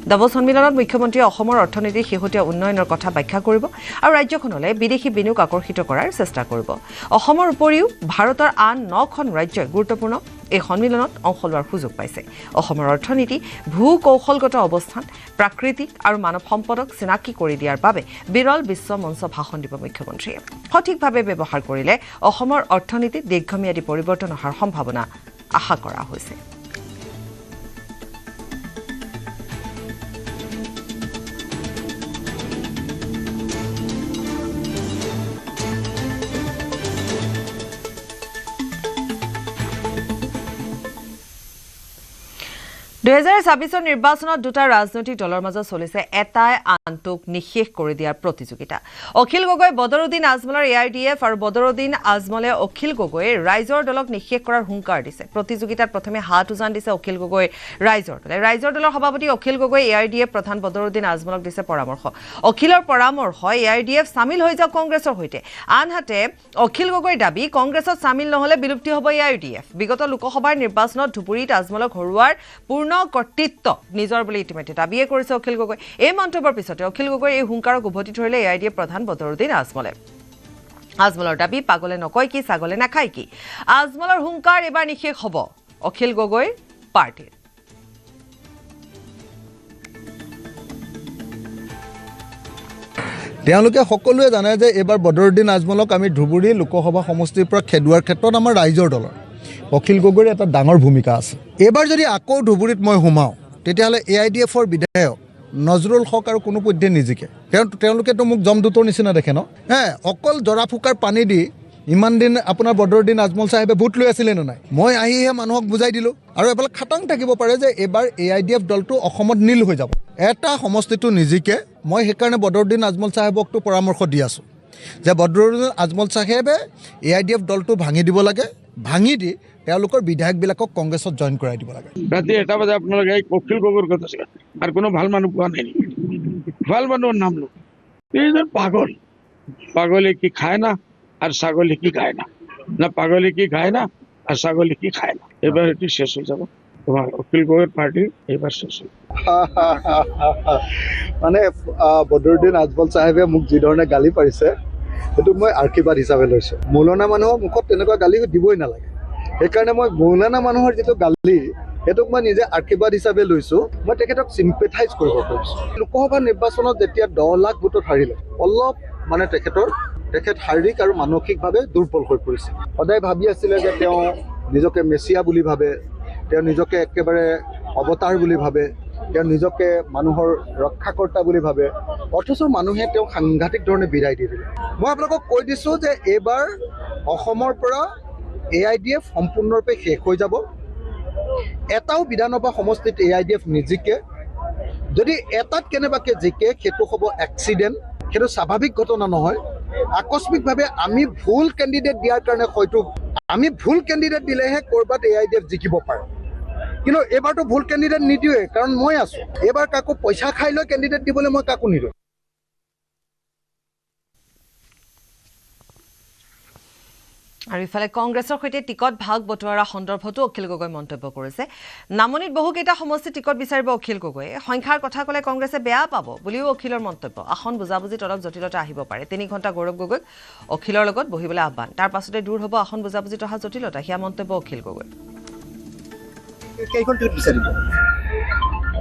ডাভোছ সন্মিলনত মুখ্যমন্ত্ৰীয়ে অসমৰ অৰ্থনীতিৰ শেহতীয়া উন্নয়নৰ কথা ব্যাখ্যা কৰিব আৰু ৰাজ্যখনলৈ বিদেশী বিনিয়োগ আকৰ্ষিত কৰাৰ চেষ্টা কৰিব অসমৰ উপৰিও ভাৰতৰ আন 9খন ৰাজ্যই গুৰুত্বপূৰ্ণ এই সন্মিলনত অংশ লোৱাৰ সুযোগ পাইছে অসমৰ অৰ্থনীতি ভূ কৌশলগত অৱস্থান প্ৰাকৃতিক আৰু মানৱ সম্পদক চিনাকি কৰি দিয়াৰ বাবে বিৰল বিশ্ব মঞ্চ ভাষণ দিব মুখ্যমন্ত্ৰীয়ে সঠিকভাৱে ব্যৱহাৰ কৰিলে অসমৰ অৰ্থনীতিত দীৰ্ঘম্যাদী পৰিৱৰ্তন অহাৰ সম্ভাৱনা আশা কৰা হৈছে 2026 নিৰ্বাচনত দুটা ৰাজনৈতিক দলৰ মাজত চলিছে এটাই আনটোক নিশেষ কৰি দিয়াৰ প্ৰতিযোগিতা অখিল গগৈ বদৰুদ্দিন আজমলৰ এআইডিএফ আৰু বদৰুদ্দিন আজমলে অখিল গগৈ ৰাইজৰ দলক নিশেষ কৰাৰ হুংকাৰ দিছে প্ৰতিযোগিতাত প্ৰথমে হাত উজান দিছে অখিল গগৈ ৰাইজৰ দলৰ সভাপতি অখিল গগৈ এআইডিএফ প্ৰধান বদৰুদ্দিন আজমলক দিছে পৰামৰ্শ অখিলৰ পৰামৰ্শ এআইডিএফ সামিল হৈ যাওক কংগ্ৰেছৰ হৈতে আনহাতে অখিল গগৈৰ দাবী কংগ্ৰেছত সামিল নহলে বিলুপ্তি হ'ব এআইডিএফ বিগত লোকসভাৰ নিৰ্বাচনত ধুপুৰীত আজমলক হৰুৱাৰ পূৰ্ণ কৰ্তৃত্ব নিজৰ বুলি ইতিমধ্যে দাবীয়ে কৰিছে অখিল গগৈ এই মন্তব্যৰ পিছতে অখিল গগৈৰ এই হুংকাৰক উভতি ধৰিলে এআইডিএফ প্ৰধান বদৰুদ্দিন আজমলে আজমলৰ দাবী পাগলে নকয় কি ছাগলে নাখায় কি আজমলৰ হুংকাৰ এবাৰ নিশেষ হ'ব অখিল গগৈৰ পাৰ্টিৰ তেওঁলোকে সকলোৱে জানে যে এবাৰ বদৰুদ্দিন আজমলক আমি ধুবুৰী লোকসভা সমষ্টিৰ পৰা খেদুৱাৰ ক্ষেত্ৰত আমাৰ ৰাইজৰ দলৰ অখিল গগৈৰ এটা ডাঙৰ ভূমিকা আছে এবাৰ যদি আকৌ ধুবুৰীত মই সোমাওঁ তেতিয়াহ'লে এআইডিএফৰ বিধায়ক নজৰুল হক আৰু কোনো পধ্যে নিজিকে তেওঁলোকেতো মোক জমদূতৰ নিচিনা দেখে ন অকল জৰা ফুকাৰ পানী দি ইমান দিন আপোনাৰ বদৰুদ্দিন আজমল চাহেবে ভোট লৈ আছিলে নে নাই মই আহিহে মানুহক বুজাই দিলোঁ আৰু এফালে খাটাং থাকিব পাৰে যে এবাৰ এআইডিএফ দলটো অসমত নীল হৈ যাব এটা সমষ্টিটো নিজিকে মই সেইকাৰণে বদৰুদ্দিন আজমল চাহেবকতো পৰামৰ্শ দি আছোঁ যে বদৰুদ্দিন আজমল চাহেবে এআইডিএফ দলটো ভাঙি দিব লাগে ভাঙি দি তেওঁলোকৰ বিধায়কবিলাকক কংগ্ৰেছত জইন কৰাই দিব লাগে ৰাতি 1টা বজাত আপোনালোকে এই অখিল গগৈৰ কথা আৰু কোনো ভাল মানুহ পোৱা নাই ভাল মানুহৰ নাম লো এইজন পাগলে কি খায় না আর ছাগলে কি খায় না পাগলে কি খায় না আর ছাগলে কি খায় না এবার এটি শেষ হয়ে যাব তোমার অখিল গগৈৰ পাৰ্টি এবাৰ শেষ হয়ে মানে বদৰুদ্দিন আজমল চাহেবে মোক যিধৰণে গালি পাৰিছে সেইটো মই আশীৰ্বাদ হিচাপে লৈছোঁ মৌলানা মানুহৰ মুখত তেনেকুৱা গালি দিবই নালাগে সেইকাৰণে মই মৌলানা মানুহৰ যিটো গালি সেইটোক মই নিজে আশীৰ্বাদ হিচাপে লৈছোঁ মই তেখেতক চিম্পেথাইজ কৰিব পাৰিছোঁ লোকসভা নিৰ্বাচনত যেতিয়া 10 লাখ ভোটত হাৰিলে অলপ মানে তেখেত শাৰীৰিক আৰু মানসিকভাৱে দুৰ্বল হৈ পৰিছে সদায় ভাবি আছিলে যে তেওঁ নিজকে মেছিয়া বুলি ভাবে তেওঁ নিজকে একেবাৰে অৱতাৰ বুলি ভাবে তেওঁ নিজকে মানুহৰ ৰক্ষাকৰ্তা বুলি ভাবে অথচ মানুহে তেওঁ সাংঘাতিক ধৰণে বিদায় দি দিলে মই আপোনালোকক কৈ দিছোঁ যে এইবাৰ অসমৰ পৰা এআইডিএফ সম্পূৰ্ণৰূপে শেষ হৈ যাব এটাও বিধানসভা সমষ্টিত এআইডিএফ নিজিকে যদি এটাত কেনেবাকৈ জিকে সেইটো হ'ব এক্সিডেণ্ট সেইটো স্বাভাৱিক ঘটনা নহয় আকস্মিকভাৱে আমি ভুল কেণ্ডিডেট দিয়াৰ কাৰণে হয়তো আমি ভুল কেণ্ডিডেট দিলেহে ক'ৰবাত এআইডিএফ জিকিব পাৰে কিন্তু এবাৰতো ভুল কেণ্ডিডেট নিদিওঁৱে কাৰণ মই আছোঁ এবাৰ কাকো পইচা খাই লৈ কেণ্ডিডেট দিবলৈ মই কাকো নিদিওঁ আৰু ইফালে কংগ্ৰেছৰ সৈতে টিকট ভাগ বটোৱাৰা সন্দৰ্ভতো অখিল গগৈ মন্তব্য কৰিছে নামনিত বহুকেইটা সমষ্টি টিকট বিচাৰিব অখিল গগৈয়ে সংখ্যাৰ কথা ক'লে কংগ্ৰেছে বেয়া পাব বুলিও অখিলৰ মন্তব্য আসন বুজাবুজিত অলপ জটিলতা আহিব পাৰে 3 ঘণ্টা গৌৰৱ গগৈক অখিলৰ লগত বহিবলৈ আহ্বান তাৰ পাছতে দূৰ হ'ব আসন বুজাবুজিত অহা জটিলতা হিয়া মন্তব্য অখিল গগৈ কেইখন টিকট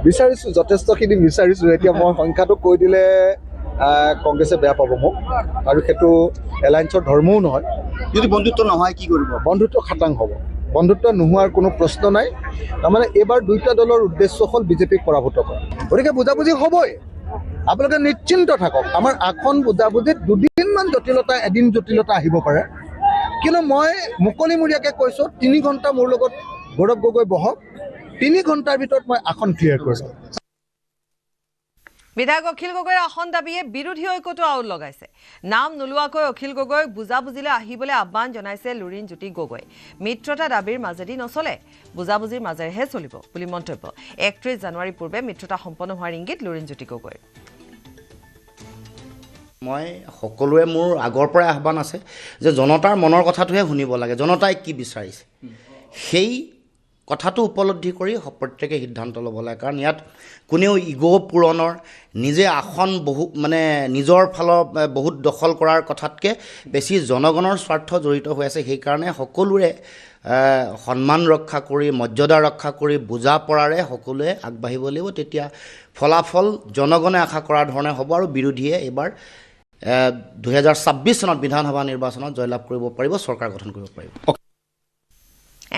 বিচাৰিছোঁ যথেষ্টখিনি বিচাৰিছোঁ এতিয়া মই সংখ্যাটো কৈ দিলে কংগ্ৰেছে বেয়া পাব মোক আৰু সেইটো এলায়েন্সৰ ধৰ্মও নহয় যদি বন্ধুত্ব নহয় কি কৰিব বন্ধুত্ব খাটাং হ'ব বন্ধুত্ব নোহোৱাৰ কোনো প্ৰশ্ন নাই তাৰমানে এইবাৰ দুইটা দলৰ উদ্দেশ্য হ'ল বিজেপিক পৰাভূত কৰা গতিকে বুজাবুজি হ'বই আপোনালোকে নিশ্চিন্ত থাকক আমাৰ আসন বুজাবুজিত দুদিনমান জটিলতা এদিন জটিলতা আহিব পাৰে কিন্তু মই মুকলিমূৰীয়াকৈ কৈছোঁ 3 ঘণ্টা মোৰ লগত গৌৰৱ গগৈ বহক 3 ঘণ্টাৰ ভিতৰত মই আসন ক্লিয়াৰ কৰিছোঁ বিধায়ক অখিল গগৈৰ আসন দাবীয়ে বিৰোধী ঐক্যটো আউল লগাইছে নাম নোলোৱাকৈ অখিল গগৈক বুজাবুজিলৈ আহিবলৈ আহ্বান জনাইছে লুৰিণ জ্যোতি গগৈ মিত্ৰতা দাবীৰ মাজেদি নচলে বুজাবুজিৰ মাজেৰেহে চলিব বুলি মন্তব্য 31 জানুৱাৰী পূৰ্বে মিত্ৰতা সম্পন্ন হোৱাৰ ইংগিত লুৰিণ জ্যোতি গগৈৰ মই সকলোৱে মোৰ আগৰ পৰাই আহ্বান আছে যে জনতাৰ মনৰ কথাটোহে শুনিব লাগে জনতাই কি বিচাৰিছে সেই কথাটো উপলব্ধি কৰি প্ৰত্যেকে সিদ্ধান্ত ল'ব লাগে কাৰণ ইয়াত কোনেও ইগো পূৰণৰ নিজে আসন বহু মানে নিজৰ ফালৰ বহুত দখল কৰাৰ কথাতকৈ বেছি জনগণৰ স্বাৰ্থ জড়িত হৈ আছে সেইকাৰণে সকলোৰে সন্মান ৰক্ষা কৰি মৰ্যাদা ৰক্ষা কৰি বুজা পৰাৰে সকলোৱে আগবাঢ়িব লাগিব তেতিয়া ফলাফল জনগণে আশা কৰাৰ ধৰণে হ'ব আৰু বিৰোধীয়ে এইবাৰ 2026 চনত বিধানসভা নিৰ্বাচনত জয়লাভ কৰিব পাৰিব চৰকাৰ গঠন কৰিব পাৰিব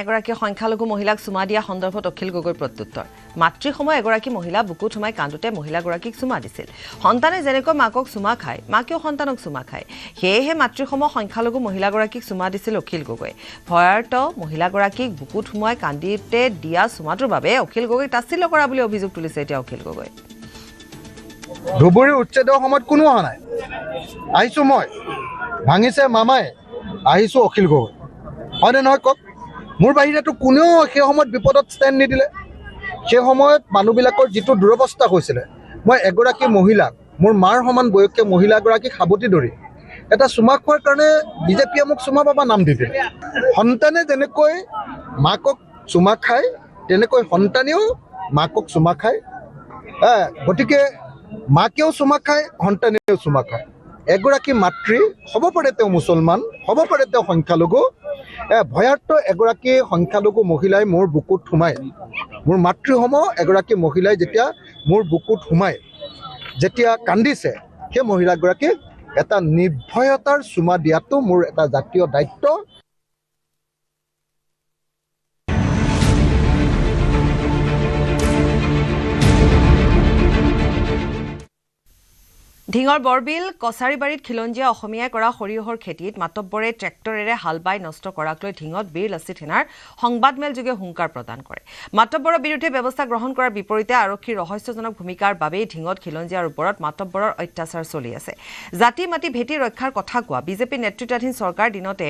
এগৰাকী সংখ্যালঘু মহিলাক চুমা দিয়া সন্দৰ্ভত অখিল গগৈৰ প্ৰত্যুত্তৰ মাতৃসময় এগৰাকী মহিলা বুকুত সোমাই কান্দোতে মহিলাগৰাকীক চুমা দিছিল সন্তানে যেনেকৈ মাকক চুমা খায় মাকেও সন্তানক চুমা খায় সেয়েহে মাতৃসময় সংখ্যালঘু মহিলাগৰাকীক চুমা দিছিল অখিল গগৈ ভয়াৰ্ত মহিলাগৰাকীক বুকুত সোমাই কান্দিতে দিয়া চুমাটোৰ বাবে অখিল গগৈক তাচ্ছিল্য কৰা বুলি অভিযোগ তুলিছে এতিয়া অখিল গগৈ ধুবুৰী উচ্ছেদৰ সময়ত কোনো অহা নাই আহিছোঁ মই ভাঙিছে মামাই আহিছোঁ অখিল গগৈ হয়নে নহয় কওক মোৰ বাহিৰেতো কোনেও সেই সময়ত বিপদত ষ্টেণ্ড নিদিলে সেই সময়ত মানুহবিলাকৰ যিটো দুৰৱস্থা হৈছিলে মই এগৰাকী মহিলাক মোৰ মাৰ সমান বয়সীয় মহিলাগৰাকীক সাৱটি ধৰি এটা চুমা খোৱাৰ কাৰণে বিজেপিয়ে মোক চুমা বাবা নাম দি দিলে সন্তানে যেনেকৈ মাকক চুমা খায় তেনেকৈ সন্তানেও মাকক চুমা খায় গতিকে মাকেও চুমা খায় সন্তানেও চুমা খায় এগৰাকী মাতৃ হ'ব পাৰে তেওঁ মুছলমান হ'ব পাৰে তেওঁ সংখ্যালঘু ভয়াৰ্ত এগৰাকী সংখ্যালঘু মহিলাই মোৰ বুকুত সোমাই মোৰ মাতৃসম এগৰাকী মহিলাই যেতিয়া মোৰ বুকুত সোমাই যেতিয়া কান্দিছে সেই মহিলাগৰাকীক এটা নিৰ্ভয়তাৰ চুমা দিয়াটো মোৰ এটা জাতীয় দায়িত্ব ঢিঙৰ বৰবিল কছাৰীবাৰীত খিলঞ্জীয়া অসমীয়াই কৰা সৰিয়হৰ খেতিত মাতব্বৰে ট্ৰেক্টৰেৰে হাল বাই নষ্ট কৰাক লৈ ঢিঙত বীৰ লাচিত সেনাৰ সংবাদমেলযোগে হুংকাৰ প্ৰদান কৰে মাতব্বৰৰ বিৰুদ্ধে ব্যৱস্থা গ্ৰহণ কৰাৰ বিপৰীতে আৰক্ষীৰ ৰহস্যজনক ভূমিকাৰ বাবেই ঢিঙত খিলঞ্জীয়াৰ ওপৰত মাতব্বৰৰ অত্যাচাৰ চলি আছে জাতি মাটি ভেটি ৰক্ষাৰ কথা কোৱা বিজেপি নেতৃত্বাধীন চৰকাৰ দিনতে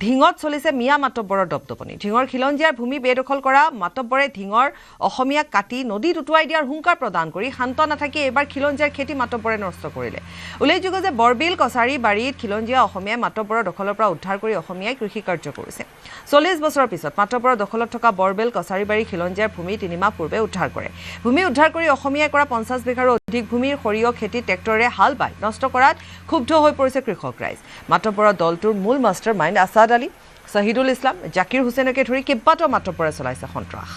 ঢিঙত চলিছে মিয়া মাতব্বৰৰ দপদপনি ঢিঙৰ খিলঞ্জীয়াৰ ভূমি বেদখল কৰা মাতব্বৰে ঢিঙৰ অসমীয়াক কাটি নদীত উটুৱাই দিয়াৰ হুংকাৰ প্ৰদান কৰি শান্ত নাথাকি এইবাৰ খিলঞ্জীয়াৰ খেতি মাতব্বৰে নষ্ট কৰিলে উল্লেখযোগ্য যে বৰবিল কছাৰী বাৰীত খিলঞ্জীয়া অসমীয়াই মাতব্বৰৰ দখলৰ পৰা উদ্ধাৰ কৰি অসমীয়াই কৃষি কাৰ্য কৰিছে 40 বছৰৰ পিছত মাতব্বৰৰ দখলত থকা বৰবিল কছাৰী বাৰী খিলঞ্জীয়াৰ ভূমি 3 মাহ পূৰ্বে উদ্ধাৰ কৰে ভূমি উদ্ধাৰ কৰি অসমীয়াই কৰা 50 বিঘাৰো অধিক ভূমিৰ সৰিয়হ খেতি ট্ৰেক্টৰেৰে হাল বাই নষ্ট কৰাত ক্ষুব্ধ হৈ পৰিছে কৃষক ৰাইজ মাতব্বৰৰ দলটোৰ মূল মাষ্টাৰ মাইণ্ড আছাদ আলী শহীদুল ইছলাম জাকিৰ হুছেইনকে ধৰি কেইবাটাও মাতব্বৰে চলাইছে সন্ত্ৰাস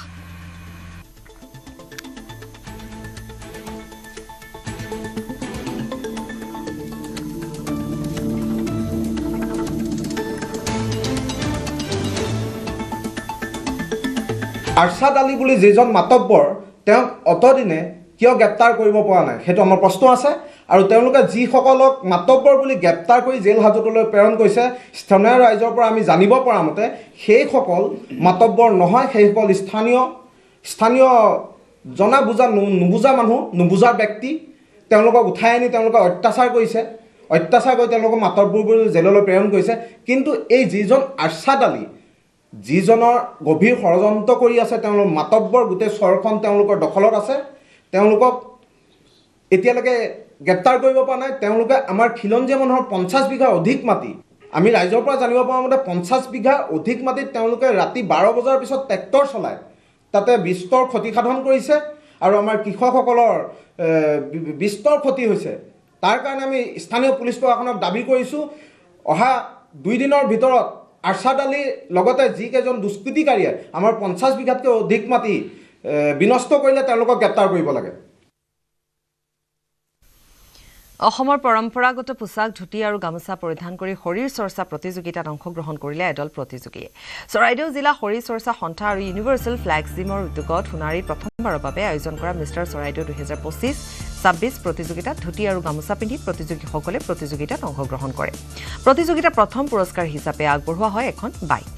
আৰছাদ আলী বুলি যিজন মাতব্বৰ তেওঁক অতদিনে কিয় গ্ৰেপ্তাৰ কৰিব পৰা নাই সেইটো আমাৰ প্ৰশ্ন আছে আৰু তেওঁলোকে যিসকলক মাতব্বৰ বুলি গ্ৰেপ্তাৰ কৰি জেল হাজতলৈ প্ৰেৰণ কৰিছে স্থানীয় ৰাইজৰ পৰা আমি জানিব পৰা মতে সেইসকল মাতব্বৰ নহয় সেইসকল স্থানীয় জনা বুজা নুবুজা মানুহ নুবুজাৰ ব্যক্তি তেওঁলোকক উঠাই আনি তেওঁলোকে অত্যাচাৰ কৰিছে অত্যাচাৰ কৰি তেওঁলোকক মাতব্বৰ বুলি জেললৈ প্ৰেৰণ কৰিছে কিন্তু এই যিজন আৰছাদ আলী যিজনৰ গভীৰ ষড়যন্ত্ৰ কৰি আছে তেওঁলোক মাতব্বৰ গোটেই চহৰখন তেওঁলোকৰ দখলত আছে তেওঁলোকক এতিয়ালৈকে গ্ৰেপ্তাৰ কৰিব পৰা নাই তেওঁলোকে আমাৰ খিলঞ্জীয়া মানুহৰ 50 বিঘা অধিক মাটি আমি ৰাইজৰ পৰা জানিব পৰা মতে 50 বিঘা অধিক মাটিত তেওঁলোকে ৰাতি 12 বজাৰ পিছত ট্ৰেক্টৰ চলাই তাতে বিস্তৰ ক্ষতিসাধন কৰিছে আৰু আমাৰ কৃষকসকলৰ বিস্তৰ ক্ষতি হৈছে তাৰ কাৰণে আমি স্থানীয় পুলিচ প্ৰশাসনক দাবী কৰিছোঁ অহা 2 দিনৰ ভিতৰত আৰছাদ আলীৰ লগতে যিকেইজন দুষ্কৃতিকাৰীয়ে আমাৰ 50 বিঘাতকৈ অধিক মাটি বিনষ্ট কৰিলে তেওঁলোকক গ্ৰেপ্তাৰ কৰিব লাগে অসমৰ পৰম্পৰাগত পোছাক ধুতি আৰু গামোচা পৰিধান কৰি শৰীৰ চৰ্চা প্ৰতিযোগিতাত অংশগ্ৰহণ কৰিলে এদল প্ৰতিযোগীয়ে চৰাইদেউ জিলা শৰীৰ চৰ্চা সন্থা আৰু ইউনিভাৰ্চেল ফ্লেগ জিমৰ উদ্যোগত সোণাৰীত প্ৰথমবাৰৰ বাবে আয়োজন কৰা মিষ্টাৰ চৰাইদেউ 2025-26 প্ৰতিযোগিতাত ধুতি আৰু গামোচা পিন্ধি প্ৰতিযোগীসকলে প্ৰতিযোগিতাত অংশগ্ৰহণ কৰে প্ৰতিযোগিতাৰ প্ৰথম পুৰস্কাৰ হিচাপে আগবঢ়োৱা হয় এখন বাইক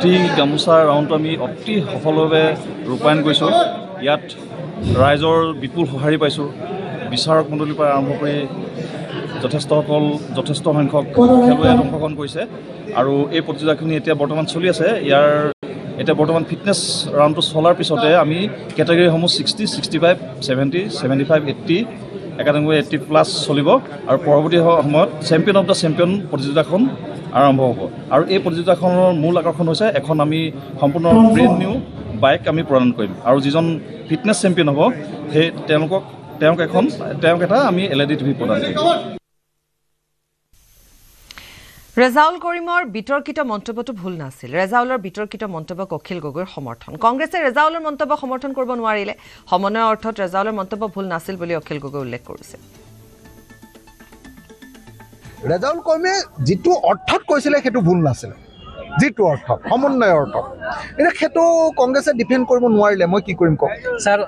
ধুতি গামোচা ৰাউণ্ডটো আমি অতি সফলভাৱে ৰূপায়ণ কৰিছোঁ ইয়াত ৰাইজৰ বিপুল সঁহাৰি পাইছোঁ বিচাৰক মণ্ডলীৰ পৰা আৰম্ভ কৰি যথেষ্ট সংখ্যক খেলুৱৈয়ে অংশগ্ৰহণ কৰিছে আৰু এই প্ৰতিযোগিতাখিনি এতিয়া বৰ্তমান চলি আছে ইয়াৰ এতিয়া বৰ্তমান ফিটনেছ ৰাউণ্ডটো চলাৰ পিছতে আমি কেটেগৰীসমূহ 60, 65, 70, 75, 80 একাডেমি 80+ চলিব আৰু পৰৱৰ্তী সময়ত চেম্পিয়ন অফ দ্য চেম্পিয়ন প্ৰতিযোগিতাখন আৰম্ভ হ'ব আৰু এই প্ৰতিযোগিতাখনৰ মূল আকৰ্ষণ হৈছে এখন আমি সম্পূৰ্ণ ব্ৰেণ্ড নিউ বাইক আমি প্ৰদান কৰিম আৰু যিজন ফিটনেছ চেম্পিয়ন হ'ব সেই তেওঁক এটা আমি LED TV প্ৰদান কৰিম ৰেজাউল কৰিমৰ বিতৰ্কিত মন্তব্যটো ভুল নাছিল ৰেজাউলৰ বিতৰ্কিত মন্তব্যক অখিল গগৈৰ সমৰ্থন কংগ্ৰেছে ৰেজাউলৰ মন্তব্য সমৰ্থন কৰিব নোৱাৰিলে সমন্বয়ৰ অৰ্থত ৰেজাউলৰ মন্তব্য ভুল নাছিল বুলি অখিল গগৈ উল্লেখ কৰিছে ৰেজাউল কৰ্মীয়ে যিটো অৰ্থত কৈছিলে সেইটো ভুল নাছিলে যিটো অৰ্থত সমন্বয়ৰ অৰ্থত এতিয়া সেইটো কংগ্ৰেছে ডিফেণ্ড কৰিব নোৱাৰিলে মই কি কৰিম কওক ছাৰ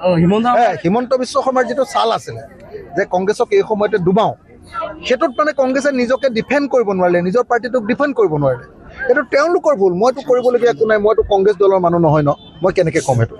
হিমন্ত বিশ্ব শৰ্মাৰ যিটো চাল আছিলে যে কংগ্ৰেছক এই সময়তে ডুবাওঁ সেইটোত মানে কংগ্ৰেছে নিজকে ডিফেণ্ড কৰিব নোৱাৰিলে নিজৰ পাৰ্টিটোক ডিফেণ্ড কৰিব নোৱাৰিলে এইটো তেওঁলোকৰ ভুল মইতো কৰিবলগীয়া একো নাই মইতো কংগ্ৰেছ দলৰ মানুহ নহয় ন মই কেনেকৈ ক'ম সেইটো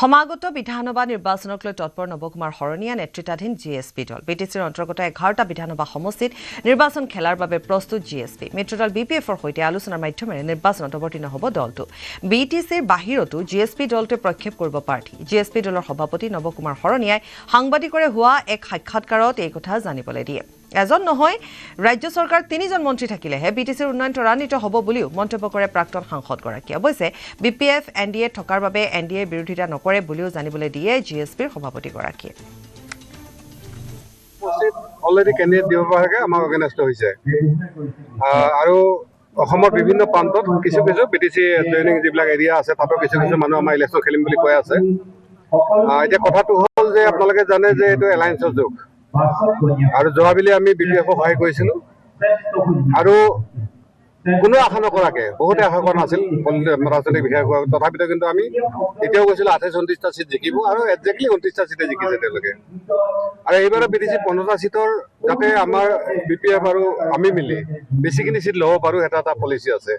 সমাগত বিধানসভা নিৰ্বাচনক লৈ তৎপৰ নৱকুমাৰ শৰণীয়া নেতৃত্বাধীন GSP দল বিটিচিৰ অন্তৰ্গত 11টা বিধানসভা সমষ্টিত নিৰ্বাচন খেলাৰ বাবে প্ৰস্তুত GSP মিত্ৰদল BPFৰ সৈতে আলোচনাৰ মাধ্যমেৰে নিৰ্বাচনত অৱতীৰ্ণ হ'ব দলটো বিটিচিৰ বাহিৰতো GSP দলটোৱে প্ৰক্ষেপ কৰিব প্ৰাৰ্থী GSP দলৰ সভাপতি নৱকুমাৰ শৰণীয়াই সাংবাদিকৰে হোৱা এক সাক্ষাৎকাৰত এই কথা জানিবলৈ দিয়ে এজন নহয় ৰাজ্য চৰকাৰ 3জন মন্ত্ৰী থাকিলেহে বিটিচিৰ উন্নয়ন ত্বৰান্বিত হ'ব বুলিও মন্তব্য কৰে প্ৰাক্তন সাংসদগৰাকীয়ে অৱশ্যে BPF NDA থকাৰ বাবে NDA বিৰোধিতা নকৰে বুলিও জানিবলৈ দিয়ে GSPৰ সভাপতিগৰাকীয়ে অলৰেডি কেণ্ডিডেট দিব পৰাকৈ আমাৰ অৰ্গেনাইজড হৈছে আৰু অসমৰ বিভিন্ন প্ৰান্তত কিছু বিটিচি ট্ৰেইনিং যিবিলাক এৰিয়া আছে তাতো কিছু মানুহ আমাৰ ইলেকশ্যন খেলিম বুলি কৈ আছে এতিয়া কথাটো হ'ল যে আপোনালোকে জানে যে এইটো এলায়েন্সৰ যুগ আৰু যোৱাবেলি আমি BPFক সহায় কৰিছিলোঁ আৰু কোনো আশা নকৰাকে বহুতে আশা কৰা নাছিল ৰাজনৈতিক বিষয়া তথাপিতো কিন্তু আমি এতিয়াও কৈছিলোঁ 28-29টা চিট জিকিব আৰু একজেক্টলি 29টা চিটে জিকিছে তেওঁলোকে আৰু এইবাৰ বিটিচি 15টা চিটৰ যাতে আমাৰ BPF আৰু আমি মিলি বেছিখিনি চিট ল'ব পাৰোঁ এটা পলিচি আছে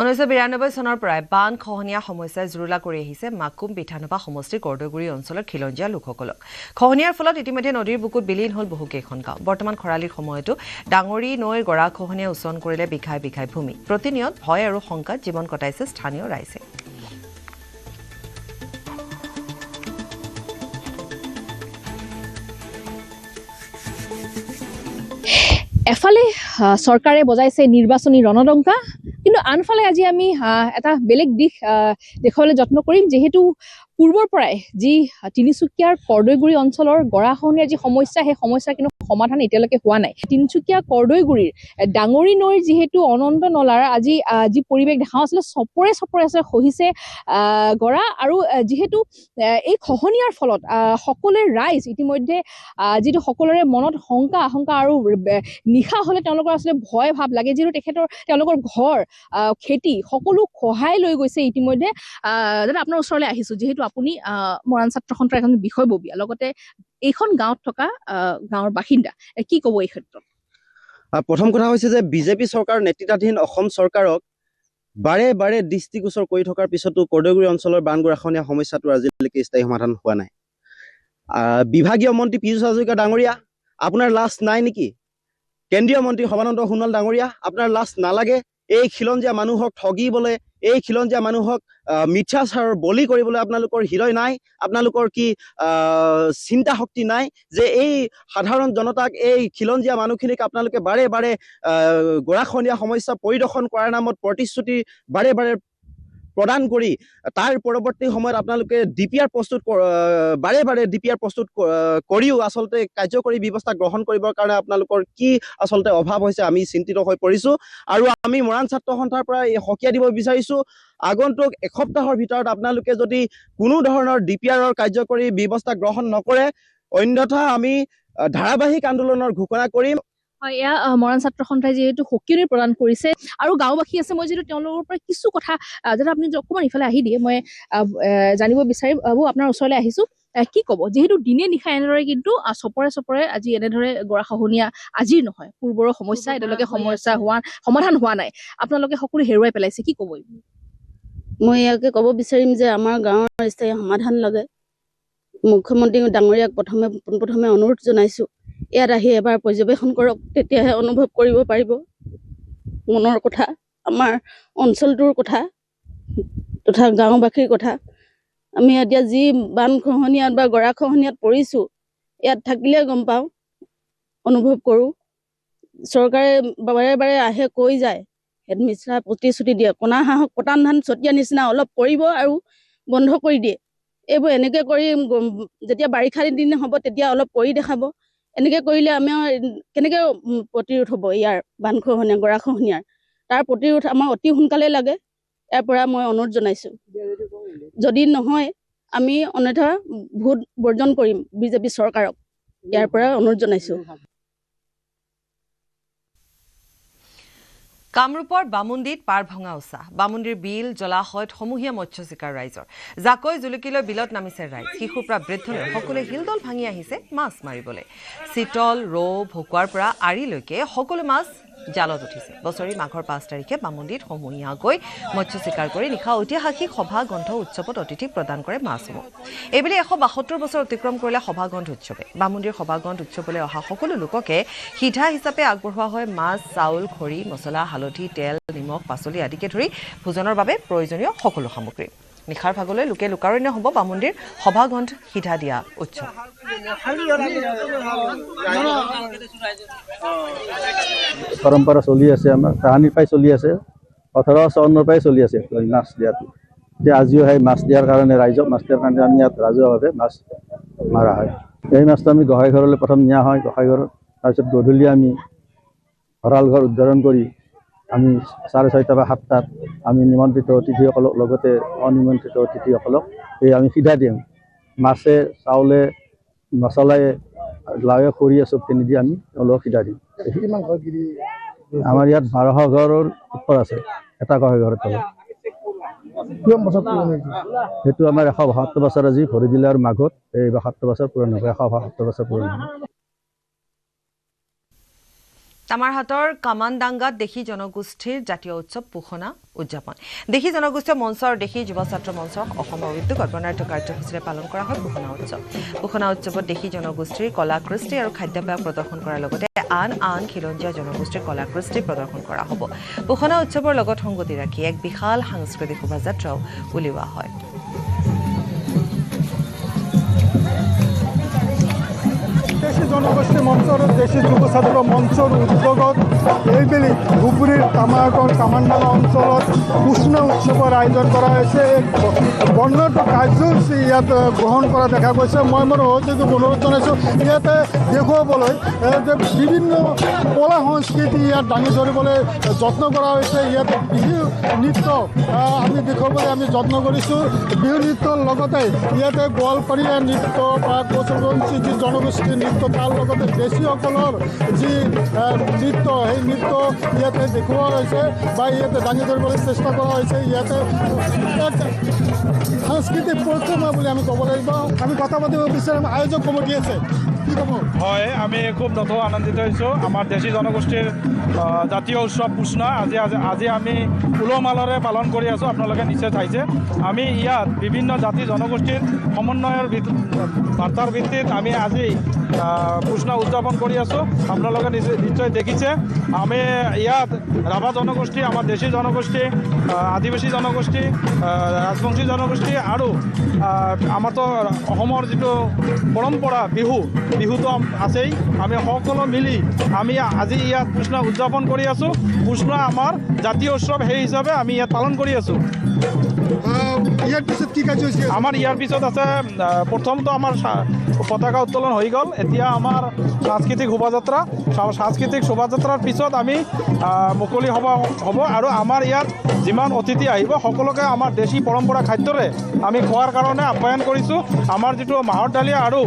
1992 চনৰ পৰাই বান খহনীয়া সমস্যাই জুৰুলা কৰি আহিছে মাকুম বিধানসভা সমষ্টিৰ কৰ্দৈগুৰি অঞ্চলৰ খিলঞ্জীয়া লোকসকলক খহনীয়াৰ ফলত ইতিমধ্যে নদীৰ বুকুত বিলীন হ'ল বহুকেইখন গাঁও বৰ্তমান খৰালিৰ সময়তো ডাঙৰি নৈৰ গৰা খহনীয়া উচন কৰিলে বিঘাই বিঘাই ভূমি প্ৰতিনিয়ত ভয় আৰু শংকাত জীৱন কটাইছে স্থানীয় ৰাইজে এফালে চৰকাৰে বজাইছে নিৰ্বাচনী ৰণডংকা কিন্তু আনফালে আজি আমি এটা বেলেগ দিশ দেখুৱাবলৈ যত্ন কৰিম যেহেতু পূৰ্বৰ পৰাই যি তিনিচুকীয়াৰ কৰ্দৈগুৰি অঞ্চলৰ গৰাখহনীয়াৰ যি সমস্যা সেই সমস্যাৰ কিন্তু সমাধান এতিয়ালৈকে হোৱা নাই তিনিচুকীয়া কৰ্দৈগুৰিৰ ডাঙৰি নৈৰ যিহেতু অনন্ত নলাৰ আজি যি পৰিৱেশ দেখা আছিলে চপৰে আছে খহিছে গৰা আৰু যিহেতু এই খহনীয়াৰ ফলত সকলোৰে ৰাইজ ইতিমধ্যে যিটো সকলোৰে মনত আশংকা আৰু নিশা হ'লে তেওঁলোকৰ আচলতে ভয় ভাৱ লাগে যিহেতু তেওঁলোকৰ ঘৰ খেতি সকলো খহাই লৈ গৈছে ইতিমধ্যে দাদা আপোনাৰ ওচৰলৈ আহিছোঁ যিহেতু আপুনি মৰাণ ছাত্ৰ সন্থাৰ এখন বিষয়ববীয়া লগতে এইখন গাঁৱত থকা গাঁৱৰ বাসিন্দা কি ক'ব এই ক্ষেত্ৰত প্ৰথম কথা হৈছে যে বিজেপি চৰকাৰ নেতৃত্বাধীন অসম চৰকাৰক বাৰে বাৰে দৃষ্টিগোচৰ কৰি থকাৰ পিছতো কৰ্দৈগুৰি অঞ্চলৰ বানগৰাখহনীয়া সমস্যাটো আজিলৈকে স্থায়ী সমাধান হোৱা নাই বিভাগীয় মন্ত্ৰী পীযুষ হাজৰিকা ডাঙৰীয়া আপোনাৰ লাজ নাই নেকি কেন্দ্ৰীয় মন্ত্ৰী সৰ্বানন্দ সোণোৱাল ডাঙৰীয়া, আপোনাৰ লাজ নালাগে? এই খিলঞ্জীয়া মানুহক ঠগিবলৈ, এই খিলঞ্জীয়া মানুহক মিথ্যাচাৰৰ বলি কৰিবলৈ আপোনালোকৰ হৃদয় নাই? আপোনালোকৰ কি চিন্তা শক্তি নাই যে এই সাধাৰণ জনতাক, এই খিলঞ্জীয়া মানুহখিনিক আপোনালোকে বাৰে বাৰে গৰাখহনীয়া সমস্যা পৰিদৰ্শন কৰাৰ নামত প্ৰতিশ্ৰুতি বাৰে বাৰে প্ৰদান কৰি তাৰ পৰৱৰ্তী সময়ত আপোনালোকে ডিপিআৰ প্ৰস্তুত বাৰে বাৰে ডিপিআৰ প্ৰস্তুত কৰিও আচলতে কাৰ্যকৰী ব্যৱস্থা গ্ৰহণ কৰিবৰ কাৰণে আপোনালোকৰ কি আচলতে অভাৱ হৈছে আমি চিন্তিত হৈ পৰিছোঁ। আৰু আমি মৰাণ ছাত্ৰ সন্থাৰ পৰা সকীয়াই দিব বিচাৰিছোঁ, আগন্তুক এসপ্তাহৰ ভিতৰত আপোনালোকে যদি কোনো ধৰণৰ ডিপিআৰৰ কাৰ্যকৰী ব্যৱস্থা গ্ৰহণ নকৰে, অন্যথা আমি ধাৰাবাহিক আন্দোলনৰ ঘোষণা কৰিম। হয়, এয়া মৰাণ ছাত্ৰ সন্থাই যিহেতু সকিয়নি প্ৰদান কৰিছে আৰু গাঁওবাসী আছে, মই যিহেতু তেওঁলোকৰ পৰা কিছু কথা যাতে আপুনি অকণমান ইফালে আহি দিয়ে মই জানিব বিচাৰিম। বাবু, আপোনাৰ ওচৰলৈ আহিছোঁ, কি ক'ব? যিহেতু দিনে নিশাই এনেদৰে কিন্তু চপৰে চপৰে আজি এনেদৰে গৰাখহনীয়া আজিৰ নহয়, পূৰ্বৰো সমস্যা, এতিয়ালৈকে সমাধান হোৱা নাই, আপোনালোকে সকলো হেৰুৱাই পেলাইছে, কি ক'ব? মই ইয়াকে ক'ব বিচাৰিম যে আমাৰ গাঁৱৰ স্থায়ী সমাধান লাগে। মুখ্যমন্ত্ৰী ডাঙৰীয়াক পোনপ্ৰথমে অনুৰোধ জনাইছোঁ, ইয়াত আহি এবাৰ পৰ্যবেক্ষণ কৰক, তেতিয়াহে অনুভৱ কৰিব পাৰিব মনৰ কথা, আমাৰ অঞ্চলটোৰ কথা তথা গাঁওবাসীৰ কথা। আমি এতিয়া যি বানখহনীয়াত বা গৰাখহনীয়াত পৰিছোঁ, ইয়াত থাকিলে গম পাওঁ, অনুভৱ কৰোঁ। চৰকাৰে বাৰে বাৰে আহে কৈ যায়, মিছা প্ৰতিশ্ৰুতি দিয়ে, কণা হাঁহক পতান ধান ছটিয়া নিচিনা অলপ কৰিব আৰু বন্ধ কৰি দিয়ে। এইবোৰ এনেকৈ কৰি যেতিয়া বাৰিষা দিন হ'ব তেতিয়া অলপ কৰি দেখাব। এনেকৈ কৰিলে আমাৰ কেনেকৈ প্ৰতিৰোধ হ'ব ইয়াৰ বানখহনীয়া গৰাখহনীয়াৰ? তাৰ প্ৰতিৰোধ আমাৰ অতি সোনকালে লাগে। ইয়াৰ পৰা মই অনুৰোধ জনাইছোঁ, যদি নহয় আমি অন্যথা ভোট বৰ্জন কৰিম বিজেপি চৰকাৰক, ইয়াৰ পৰা অনুৰোধ জনাইছোঁ। কামৰূপৰ বামুণ্ডীত পাৰ ভঙা উচা, বামুণ্ডীৰ বিল জলাশয়ত সমূহীয়া মৎস্য চিকাৰ ৰাইজৰ, জাকৈ জুলুকিলৈ বিলত নামিছে ৰাইজ, শিশুৰ পৰা বৃদ্ধলৈ সকলোৱে শিলডল ভাঙি আহিছে মাছ মাৰিবলৈ। চিতল, ৰৌ, ভকুৱাৰ পৰা আৰিলৈকে সকলো মাছ জালত উঠিছে। বছৰি মাঘৰ 5 তাৰিখে বামুণ্ডীত সমূহীয়াকৈ মৎস্য চিকাৰ কৰি নিশা ঐতিহাসিক সভাগন্ধ উৎসৱত অতিথিক প্ৰদান কৰে মাছসমূহ। এইবেলি 172 বছৰ অতিক্ৰম কৰিলে সভাগন্ধ উৎসৱে। বামুণ্ডীৰ সভাগন্ধ উৎসৱলৈ অহা সকলো লোককে সিধা হিচাপে আগবঢ়োৱা হয় মাছ, চাউল, খৰি, মছলা, হালধি, তেল, নিমখ, পাচলি আদিকে ধৰি ভোজনৰ বাবে প্ৰয়োজনীয় সকলো সামগ্ৰী। নিশাৰ ভাগলৈ লোকে লোকাৰণ্য হ'ব বামুণ্ডীৰ সভাগন্ধ সিধা দিয়া উৎসৱ। পৰম্পৰা চলি আছে, আমাৰ তাহানিৰ পৰাই চলি আছে, 1854 পৰাই চলি আছে মাছ দিয়াটো। এতিয়া আজিও সেই মাছ দিয়াৰ কাৰণে ৰাইজক মাছ দিয়াৰ কাৰণে আমি ইয়াত ৰাজহুৱাভাৱে মাছ মাৰা হয়। এই মাছটো আমি গোসাঁই ঘৰলৈ প্ৰথম নিয়া হয়, গোসাঁই ঘৰত, তাৰপিছত গধূলি আমি ভঁৰাল ঘৰ উদ্ধাৰণ কৰি আমি 6:30 বা 7টাত আমি নিমন্ত্ৰিত অতিথিসকলক লগতে অনিমন্ত্ৰিত অতিথিসকলক আমি সিধা দিওঁ। মাছে, চাউলে, মছলাই, লাৱে, খৰিয়ে চবখিনি দি আমি তেওঁলোকক সিধা দিওঁ। আমাৰ ইয়াত 1200 ঘৰৰ ওপৰ আছে এটা গোসাঁই ঘৰৰ তলত। সেইটো আমাৰ 172 বছৰ আজি ভৰি দিলে আৰু মাঘত এই 72 বছৰ পূৰণ হ'ব, 172 বছৰ পূৰণ হ'ব। তামাৰহাটৰ কামানডাংগাত দেশী জনগোষ্ঠীৰ জাতীয় উৎসৱ পোষণা উদযাপন। দেশী জনগোষ্ঠীয় মঞ্চ আৰু দেশী যুৱ ছাত্ৰ মঞ্চক অসমৰ উদ্যোগত বৰ্ণাঢ্য কাৰ্যসূচীৰে পালন কৰা হয় পোষণা উৎসৱ। পোষণা উৎসৱত দেশী জনগোষ্ঠীৰ কলা কৃষ্টি আৰু খাদ্যাভ্যাস প্ৰদৰ্শন কৰাৰ লগতে আন আন খিলঞ্জীয়া জনগোষ্ঠীৰ কলা কৃষ্টি প্ৰদৰ্শন কৰা হ'ব। পোষণা উৎসৱৰ লগত সংগতি ৰাখি এক বিশাল সাংস্কৃতিক শোভাযাত্ৰাও উলিওৱা হয়। দেশী জনগোষ্ঠী মঞ্চ আৰু দেশী যুৱ ছাত্ৰ মঞ্চৰ উদ্যোগত এইবেলি ধুবুৰীৰ তামাৰহাটৰ কামানডাঙ্গা অঞ্চলত পোষণা উৎসৱৰ আয়োজন কৰা হৈছে। এক বৰ্ণাঢ্য কাৰ্যসূচী ইয়াত গ্ৰহণ কৰা দেখা গৈছে। মই মোৰ সহযোগীক অনুৰোধ জনাইছোঁ ইয়াতে দেখুৱাবলৈ যে বিভিন্ন কলা সংস্কৃতি ইয়াত দাঙি ধৰিবলৈ যত্ন কৰা হৈছে। ইয়াত বিহু নৃত্য আমি দেখুৱাবলৈ আমি যত্ন কৰিছোঁ। বিহু নৃত্যৰ লগতে ইয়াতে গোৱালপাৰীয়া নৃত্য বা কোচবঞ্চী যি জনগোষ্ঠীৰ নৃত্য, তাৰ লগতে দেশীসকলৰ যি নৃত্য, সেই নৃত্য ইয়াতে দেখুওৱা হৈছে বা ইয়াতে দাঙি ধৰিবলৈ চেষ্টা কৰা হৈছে। ইয়াতে এক সাংস্কৃতিক পৰিক্ৰমা বুলি আমি ক'ব লাগিব। আমি কথা পাতিব বিচাৰিম, আয়োজক কমিটি আছে, কি ক'ব? হয়, আমি খুব নতুন আনন্দিত হৈছোঁ। আমাৰ দেশী জনগোষ্ঠীৰ জাতীয় উৎসৱ পোষণা আজি আমি উলহ মালৰে পালন কৰি আছোঁ। আপোনালোকে নিশ্চয় চাইছে। আমি ইয়াত বিভিন্ন জাতি জনগোষ্ঠীৰ সমন্বয়ৰ বাৰ্তাৰ ভিত্তিত আমি আজি পুষ্ণা উদযাপন কৰি আছোঁ। আপোনালোকে নিশ্চয় দেখিছে আমি ইয়াত ৰাভা জনগোষ্ঠী, আমাৰ দেশী জনগোষ্ঠী, আদিবাসী জনগোষ্ঠী, ৰাজবংশী জনগোষ্ঠী আৰু আমাৰতো অসমৰ যিটো পৰম্পৰা বিহুটো আছেই। আমি সকলো মিলি আমি আজি ইয়াত পুষ্ণা উদযাপন কৰি আছোঁ। পুষ্ণা আমাৰ জাতীয় উৎসৱ, সেই হিচাপে আমি ইয়াত পালন কৰি আছোঁ। ইয়াৰ পিছত কি কাৰ্য হৈছে? আমাৰ ইয়াৰ পিছত আছে প্ৰথমটো আমাৰ পতাকা উত্তোলন হৈ গ'ল। এতিয়া আমাৰ সাংস্কৃতিক শোভাযাত্ৰা, সাংস্কৃতিক শোভাযাত্ৰাৰ পিছত আমি মুকলি সভা হ'ব আৰু আমাৰ ইয়াত যিমান অতিথি আহিব সকলোকে আমাৰ দেশী পৰম্পৰা খাদ্যৰে আমি খোৱাৰ কাৰণে আপ্যায়ন কৰিছোঁ। আমাৰ যিটো মাহৰ দালি আৰু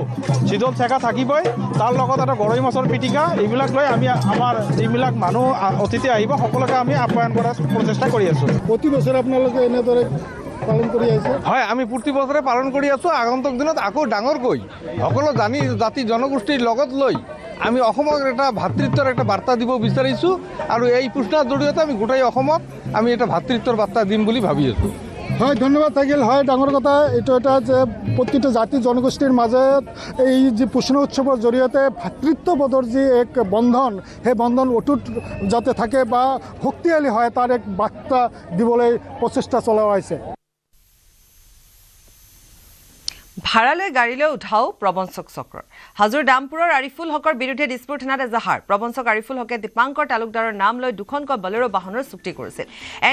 চিতল চেকা থাকিবই, তাৰ লগত এটা গৰৈ মাছৰ পিটিকা, এইবিলাক লৈ আমি আমাৰ যিবিলাক মানুহ অতিথি আহিব সকলোকে আমি আপ্যায়ন কৰাৰ প্ৰচেষ্টা কৰি আছোঁ। প্ৰতি বছৰে আপোনালোকে এনেদৰে পালন কৰি আহিছে? হয়, আমি প্ৰতি বছৰে পালন কৰি আছোঁ। আগন্তুক দিনত আকৌ ডাঙৰকৈ সকলো জাতি জনগোষ্ঠীৰ লগত লৈ আমি অসমক এটা ভাতৃত্বৰ এটা বাৰ্তা দিব বিচাৰিছোঁ আৰু এই পুষ্ণাৰ জৰিয়তে আমি গোটেই অসমত আমি এটা ভাতৃত্বৰ বাৰ্তা দিম বুলি ভাবি আছোঁ। হয়, ধন্যবাদ থাকিল। হয়, ডাঙৰ কথা এইটো এটা যে প্ৰতিটো জাতি জনগোষ্ঠীৰ মাজত এই যি পুষ্ণ উৎসৱৰ জৰিয়তে ভাতৃত্ববোধৰ যি এক বন্ধন, সেই বন্ধন অটুট যাতে থাকে বা শক্তিশালী হয় তাৰ এক বাৰ্তা দিবলৈ প্ৰচেষ্টা চলোৱা হৈছে। ভাড়ালৈ গাড়ীলৈ উঠাও প্ৰবঞ্চক চক্ৰৰ। হাজোৰ দামপুৰৰ আৰিফুল হকৰ বিৰুদ্ধে দিছপুৰ থানাত এজাহাৰ। প্ৰবঞ্চক আৰিফুল হকে দীপাংকৰ তালুকদাৰৰ নাম লৈ দুখনকৈ বলেৰো বাহনৰ চুক্তি কৰিছিল।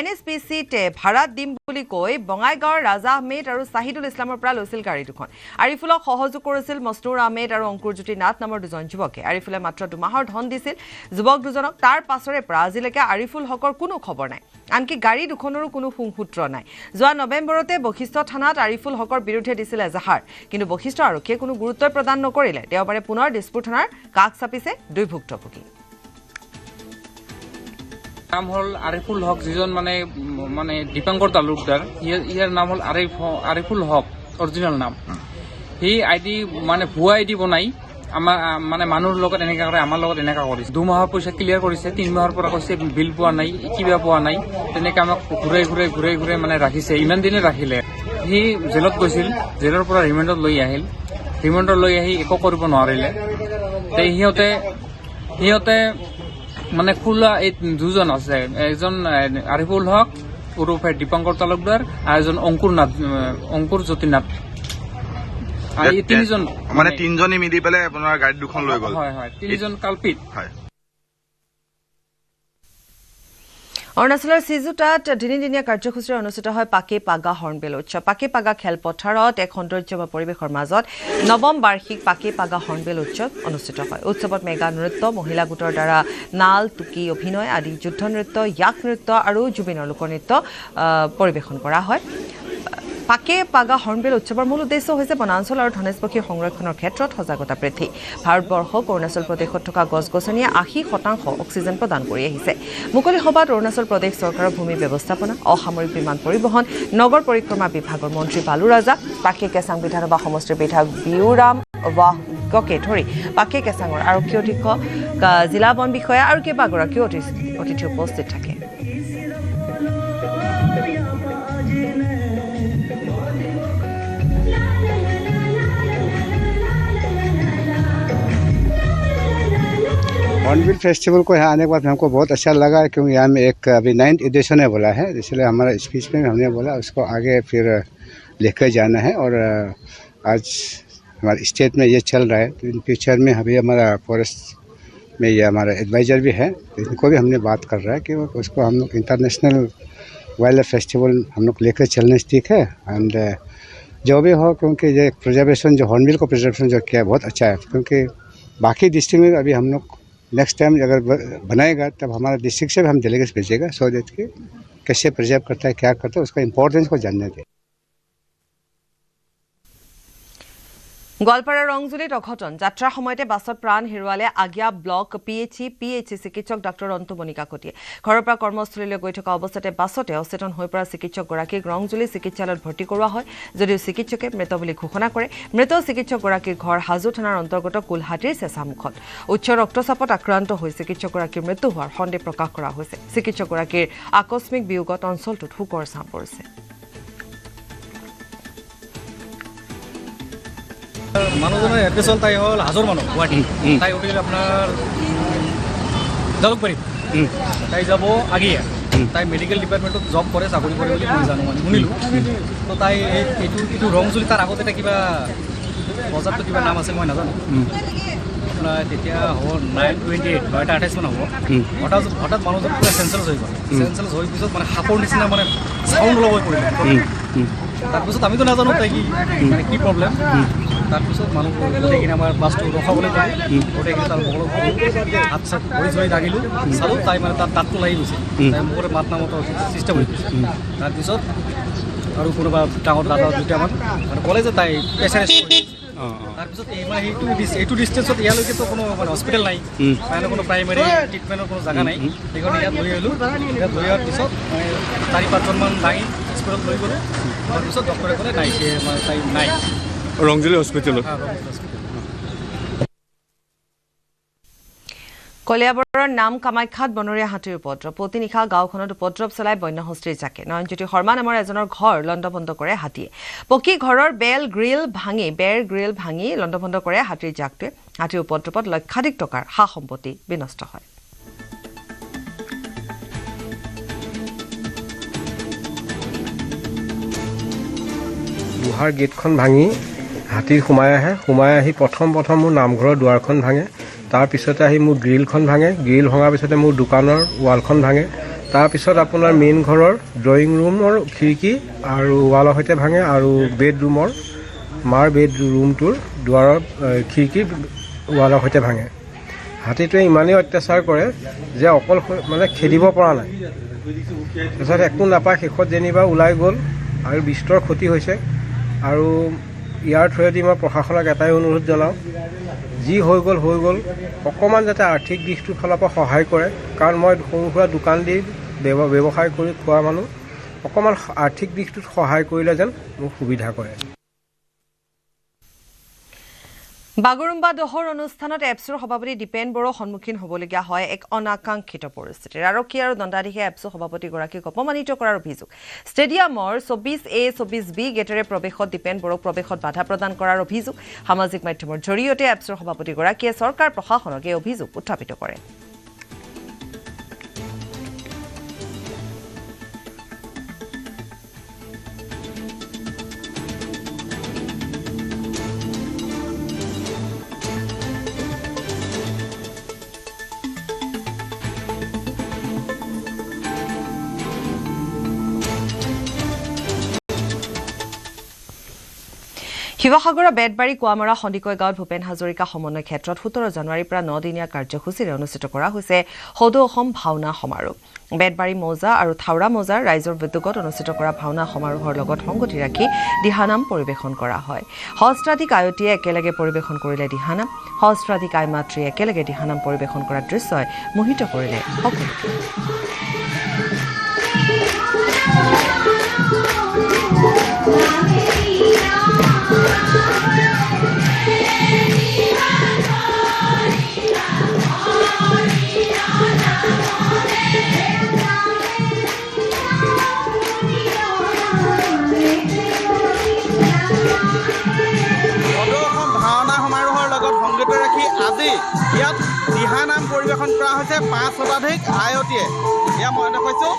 NSPCতে ভাড়াত দিম বুলি কৈ বঙাইগাঁৱৰ ৰাজা আহমেদ আৰু চাহিদুল ইছলামৰ পৰা লৈছিল গাড়ী দুখন। আৰিফুলক সহযোগ কৰিছিল মছনুৰ আহমেদ আৰু অংকুৰজ্যোতি নাথ নামৰ দুজন যুৱকে। আৰিফুলে মাত্ৰ 2 মাহৰ ধন দিছিল যুৱক দুজনক। তাৰ পাছৰে পৰা আজিলৈকে আৰিফুল হকৰ কোনো খবৰ নাই, আনকি গাড়ী দুখনৰো কোনো সুসূত্ৰ নাই। যোৱা নৱেম্বৰতে বশিষ্ঠ থানাত আৰিফুল হকৰ বিৰুদ্ধে দিছিল এজাহাৰ, কিন্তু বশিষ্ঠ আৰক্ষীয়ে কোনো গুৰুত্ব প্ৰদান নকৰিলে। দেওবাৰে পুনৰ দিছপুৰ থানাৰ কাষ চাপিছে 2 ভুক্তভোগী। নাম হ'ল আৰিফুল হক, যিজন মানে দীপাংকৰ তালুকদাৰ, ইয়াৰ নাম হ'ল আৰিফুল হক, অৰিজিনেল নাম। সি আইডি মানে ভুৱা আইডি বনাই আমাৰ মানে মানুহৰ লগত এনেকা কৰে, আমাৰ লগত এনেকা কৰিছে। 2 মাহৰ পইচা ক্লিয়াৰ কৰিছে, 3 মাহৰ পৰা কৈছে বিল পোৱা নাই, কিবা পোৱা নাই, তেনেকে আমাক ঘূৰাই মানে ৰাখিছে। ইমান দিনে ৰাখিলে। সি জেলত গৈছিল, জেলৰ পৰা ৰিমাণ্ডত লৈ আহিল, ৰিমাণ্ডত লৈ আহি একো কৰিব নোৱাৰিলে। সিহঁতে মানে খোলা এই 2জন আছে, এজন আৰিফুল হক ওৰফে দীপাংকৰ তালুকদাৰ আৰু এজন অংকুৰজ্যোতি নাথ। এই 3জন মানে 3জনে মিলি পেলাই আপোনাৰ গাড়ী দুখন লৈ গ'ল। হয়, 3জন কালপিত। অৰুণাচলৰ সিজুতাত 3দিনীয়া কাৰ্যসূচীৰে অনুষ্ঠিত হয় পাকে পাগা হৰ্ণবিল উৎসৱ। পাকে পাগা খেলপথাৰত এক সৌন্দৰ্যময় পৰিৱেশৰ মাজত 9ম বাৰ্ষিক পাকে পাগা হৰ্ণবিল উৎসৱ অনুষ্ঠিত হয়। উৎসৱত মেগা নৃত্য, মহিলা গোটৰ দ্বাৰা নাল, টুকি, অভিনয় আদি, যুদ্ধ নৃত্য, য়াক নৃত্য আৰু জুবিনৰ লোকনৃত্য পৰিৱেশন কৰা হয়। পাকে পাগা হৰ্ণবিল উৎসৱৰ মূল উদ্দেশ্য হৈছে বনাঞ্চল আৰু ধনেশ পক্ষী সংৰক্ষণৰ ক্ষেত্ৰত সজাগতা বৃদ্ধি। ভাৰতবৰ্ষক অৰুণাচল প্ৰদেশত থকা গছ-গছনিয়ে 80% অক্সিজেন প্ৰদান কৰি আহিছে। মুকলি সভাত অৰুণাচল প্ৰদেশ চৰকাৰৰ ভূমি ব্যৱস্থাপনা, অসামৰিক বিমান পৰিবহণ, নগৰ পৰিক্ৰমা বিভাগৰ মন্ত্ৰী বালু ৰাজা, পাকে কেচাং বিধানসভা সমষ্টিৰ বিধায়ক বিউৰাম ৱাহকে ধৰি পাকে কেচাঙৰ আৰক্ষী অধীক্ষক, জিলা বন বিষয়া আৰু কেইবাগৰাকীও অতিথি উপস্থিত থাকে। हॉर्नबिल फेस्टिवल को यहाँ आने के बाद हमको बहुत अच्छा लगा, क्योंकि यहाँ में एक अभी 9th एडिशन है बोला है, इसलिए हमारा स्पीच में हमने बोला उसको आगे फिर लेकर जाना है। और आज हमारे स्टेट में ये चल रहा है, तो इन फ्यूचर में अभी हमारा फॉरेस्ट में ये हमारा एडवाइज़र भी है, इनको भी हमने बात कर रहा है कि उसको हम लोग इंटरनेशनल वाइल्ड लाइफ फेस्टिवल हम लोग लेकर चलने ठीक है। एंड जो भी हो, क्योंकि ये प्रिजर्वेशन जो हॉर्नबिल को प्रिजर्वेशन जो किया है बहुत अच्छा है, क्योंकि बाकी डिस्ट्रिक्ट में अभी हम लोग नेक्स्ट टाइम अगर बनाएगा तब हमारा डिस्ट्रिक्ट से भी हम डेलीगेट्स भेजेगा, सो दैट कि कैसे प्रिजर्व करता है, क्या करता है, उसका इम्पोर्टेंस को जानने दें। গোৱালপাৰাৰ ৰংজুলিত অঘটন। যাত্ৰাৰ সময়তে বাছত প্ৰাণ হেৰুৱালে আগিয়া ব্লক PHC চিকিৎসক ডাক্তৰ অন্তুমণি কাকতিয়ে। ঘৰৰ পৰা কৰ্মস্থলীলৈ গৈ থকা অৱস্থাতে বাছতে অচেতন হৈ পৰা চিকিৎসকগৰাকীক ৰংজুলি চিকিৎসালয়ত ভৰ্তি কৰোৱা হয়, যদিও চিকিৎসকে মৃত বুলি ঘোষণা কৰে। মৃত চিকিৎসকগৰাকীৰ ঘৰ হাজো থানাৰ অন্তৰ্গত কুলহাটীৰ চেঁচামুখত। উচ্চ ৰক্তচাপত আক্ৰান্ত হৈ চিকিৎসকগৰাকীৰ মৃত্যু হোৱাৰ সন্দেহ প্ৰকাশ কৰা হৈছে। চিকিৎসকগৰাকীৰ আকস্মিক বিয়োগত অঞ্চলটোত শোকৰ ছাঁ পৰিছে। মানুহজনৰ এড্ৰেছ হ'ল তাই হ'ল হাজোৰ মানুহ গুৱাহাটী তাই উঠিল আপোনাৰ জালুকবাৰীত তাই যাব আগিয়া তাই মেডিকেল ডিপাৰ্টমেণ্টত জব কৰে চাকৰি কৰে বুলি মই জানো মানে শুনিলোঁ তো তাই এইটো ৰং চুলি তাৰ আগতে এটা কিবা বজাৰটো কিবা নাম আছিল মই নাজানো আপোনাৰ তেতিয়া হ'ব 928 9:28 মান হ'ব হঠাৎ মানুহজন পুৰা চেঞ্চেলছ হৈ গ'ল চেঞ্চেলছ হৈ পিছত মানে সাপৰ নিচিনা মানে চাউণ্ড ওলাব পৰিলে তাৰপিছত আমিতো নাজানো তাই কি মানে কি প্ৰব্লেম তাৰপিছত মানুহ গোটেইখিনি আমাৰ বাছটো ৰখাবলৈ গ'লোঁ গোটেইখিনি তাৰ মগলত হাত চাত ভৰি চৰি দাগিলোঁ চালোঁ তাই মানে তাত দাঁতটো লাগি গৈছে তাই মুখতে মাত নামতৰ চিষ্টেম হৈ গৈছে তাৰপিছত আৰু কোনোবা ডাঙৰ দাদা দুটামান মানে ক'লে যে তাই পেচাৰেজ তাৰপিছত মানে এইটো ডিষ্টেঞ্চত ইয়ালৈকেতো কোনো মানে হস্পিটেল নাই মানে কোনো প্ৰাইমেৰী ট্ৰিটমেণ্টৰ কোনো জেগা নাই সেইকাৰণে ইয়াত লৈ আহিলোঁ ইয়াত লৈ অহাৰ পিছত মানে 4-5জনমান দাঙি হস্পিটেলত লৈ গ'লোঁ তাৰপিছত ডক্টৰে ক'লে নাই মানে তাই নাই ৰংজুলি হস্পিটেলত কলিয়াবৰৰ নাম কামাখ্যাত বনৰীয়া হাতীৰ উপদ্ৰৱ প্ৰতিনিশা গাঁওখনত উপদ্ৰৱ চলাই বন্যহস্তীৰ জাকে নয়নজ্যোতি শৰ্মা নামৰ এজনৰ ঘৰ লণ্ডভণ্ড কৰে হাতীয়ে পকী ঘৰৰ বেৰ গ্ৰিল ভাঙি লণ্ডভণ্ড কৰে হাতীৰ জাকটোৱে হাতীৰ উপদ্ৰৱত লক্ষাধিক টকাৰ সা সম্পত্তি বিনষ্ট হয় লোহাৰ গেটখন ভাঙি হাতী সোমাই আহি প্ৰথম মোৰ নামঘৰৰ দুৱাৰখন ভাঙে তাৰপিছতে আহি মোৰ গ্ৰিলখন ভাঙে গ্ৰিল ভঙাৰ পিছতে মোৰ দোকানৰ ৱালখন ভাঙে তাৰপিছত আপোনাৰ মেইন ঘৰৰ ড্ৰয়িং ৰুমৰ খিৰিকী আৰু ৱালৰ সৈতে ভাঙে আৰু বেডৰুমৰ মাৰ বেডৰুমটোৰ দুৱাৰৰ খিৰিকী ৱালৰ সৈতে ভাঙে হাতীটোৱে ইমানেই অত্যাচাৰ কৰে যে অকল মানে খেদিব পৰা নাই তাৰপিছত একো নাপায় শেষত যেনিবা ওলাই গ'ল আৰু বিস্তৰ ক্ষতি হৈছে আৰু ইয়াৰ থ্ৰুৱেদি মই প্ৰশাসনক এটাই অনুৰোধ জনাওঁ যি হৈ গ'ল অকণমান যাতে আৰ্থিক দিশটোৰ ফালৰ পৰা সহায় কৰে কাৰণ মই সৰু সুৰা দোকান দি ব্যৱসায় কৰি খোৱা মানুহ অকণমান আৰ্থিক দিশটোত সহায় কৰিলে যেন মোক সুবিধা কৰে বাগৰুম্বা দহৰ অনুষ্ঠানত এপছৰ সভাপতি দীপেন বড়ো সন্মুখীন হ'বলগীয়া হয় এক অনাকাংক্ষিত পৰিস্থিতিৰ আৰক্ষী আৰু দণ্ডাধীশে এপছৰ সভাপতিগৰাকীক অপমানিত কৰাৰ অভিযোগ ষ্টেডিয়ামৰ 24A 24B গেটেৰে প্ৰৱেশত দীপেন বড়োক প্ৰৱেশত বাধা প্ৰদান কৰাৰ অভিযোগ সামাজিক মাধ্যমৰ জৰিয়তে এপছৰ সভাপতিগৰাকীয়ে চৰকাৰ প্ৰশাসনক এই অভিযোগ উত্থাপিত কৰে শিৱসাগৰৰ বেতবাৰী কোৱামৰা সন্দিকৈ গাঁৱত ভূপেন হাজৰিকা সমন্বয় ক্ষেত্ৰত 17 জানুৱাৰীৰ পৰা 9 দিনীয়া কাৰ্যসূচীৰে অনুষ্ঠিত কৰা হৈছে সদৌ অসম ভাওনা সমাৰোহ বেতবাৰী মৌজা আৰু থাওৰা মৌজাৰ ৰাইজৰ উদ্যোগত অনুষ্ঠিত কৰা ভাওনা সমাৰোহৰ লগত সংগতি ৰাখি দিহানাম পৰিৱেশন কৰা হয় সহস্ৰাধিক আয়তীয়ে একেলগে পৰিৱেশন কৰিলে দিহানাম সহস্ৰাধিক আই মাতৃয়ে একেলগে দিহানাম পৰিৱেশন কৰাৰ দৃশ্যই মোহিত কৰিলে সকলোকে আজি ইয়াত দিহানাম পৰিৱেশন কৰা হৈছে 5 শতাধিক আয়তীয়ে এয়া মই দেখুৱাইছোঁ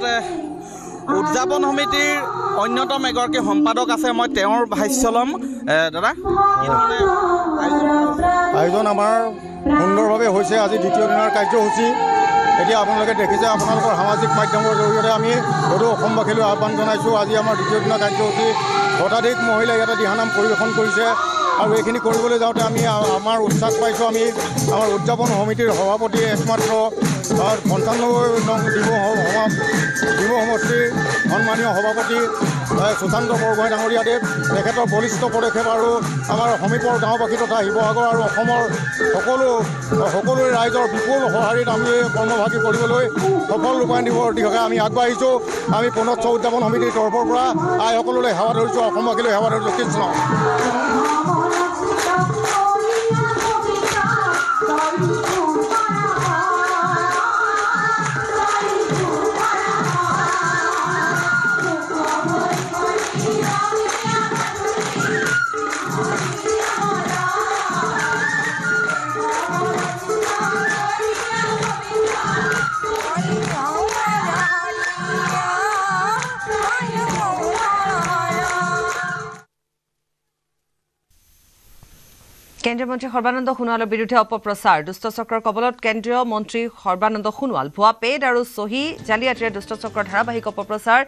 ইয়াত উদযাপন সমিতিৰ অন্যতম এগৰাকী সম্পাদক আছে মই তেওঁৰ ভাষ্য ল'ম দাদা কি ধৰণে আয়োজন আমাৰ সুন্দৰভাৱে হৈছে আজি দ্বিতীয় দিনৰ কাৰ্যসূচী এতিয়া আপোনালোকে দেখিছে আপোনালোকৰ সামাজিক মাধ্যমৰ জৰিয়তে আমি সদৌ অসমবাসীলৈ আহ্বান জনাইছোঁ আজি আমাৰ দ্বিতীয় দিনৰ কাৰ্যসূচী শতাধিক মহিলাই ইয়াতে দিহানাম পৰিৱেশন কৰিছে আৰু এইখিনি কৰিবলৈ যাওঁতে আমি আমাৰ উৎসাহ পাইছোঁ আমি আমাৰ উদযাপন সমিতিৰ সভাপতি একমাত্ৰ ৯৫ নং ডিব সমষ্টিৰ সন্মানীয় সভাপতি সুশান্ত বৰগোহাঁই ডাঙৰীয়াদেৱ তেখেতৰ বলিষ্ঠ পদক্ষেপ আৰু আমাৰ সমীপৰ গাঁওবাসী তথা শিৱসাগৰ আৰু অসমৰ সকলো ৰাইজৰ বিপুল সঁহাৰিত আমি কৰ্মভাগী কৰিবলৈ সফল ৰূপায়ণ দিবৰ দিশে আমি আগবাঢ়িছোঁ আমি পুনশ্চ উদযাপন সমিতিৰ তৰফৰ পৰা আইসকললৈ সেৱা ধৰিছোঁ অসমবাসীলৈ সেৱা ধৰিছোঁ কৃষ্ণ কেন্দ্ৰীয় মন্ত্ৰী সৰ্বানন্দ সোণোৱালৰ বিৰুদ্ধে অপপ্ৰচাৰ দুষ্ট চক্ৰৰ কবলত কেন্দ্ৰীয় মন্ত্ৰী সৰ্বানন্দ সোণোৱাল ভুৱা পেড আৰু চহী জালিয়াতিৰে দুষ্ট চক্ৰৰ ধাৰাবাহিক অপপ্ৰচাৰ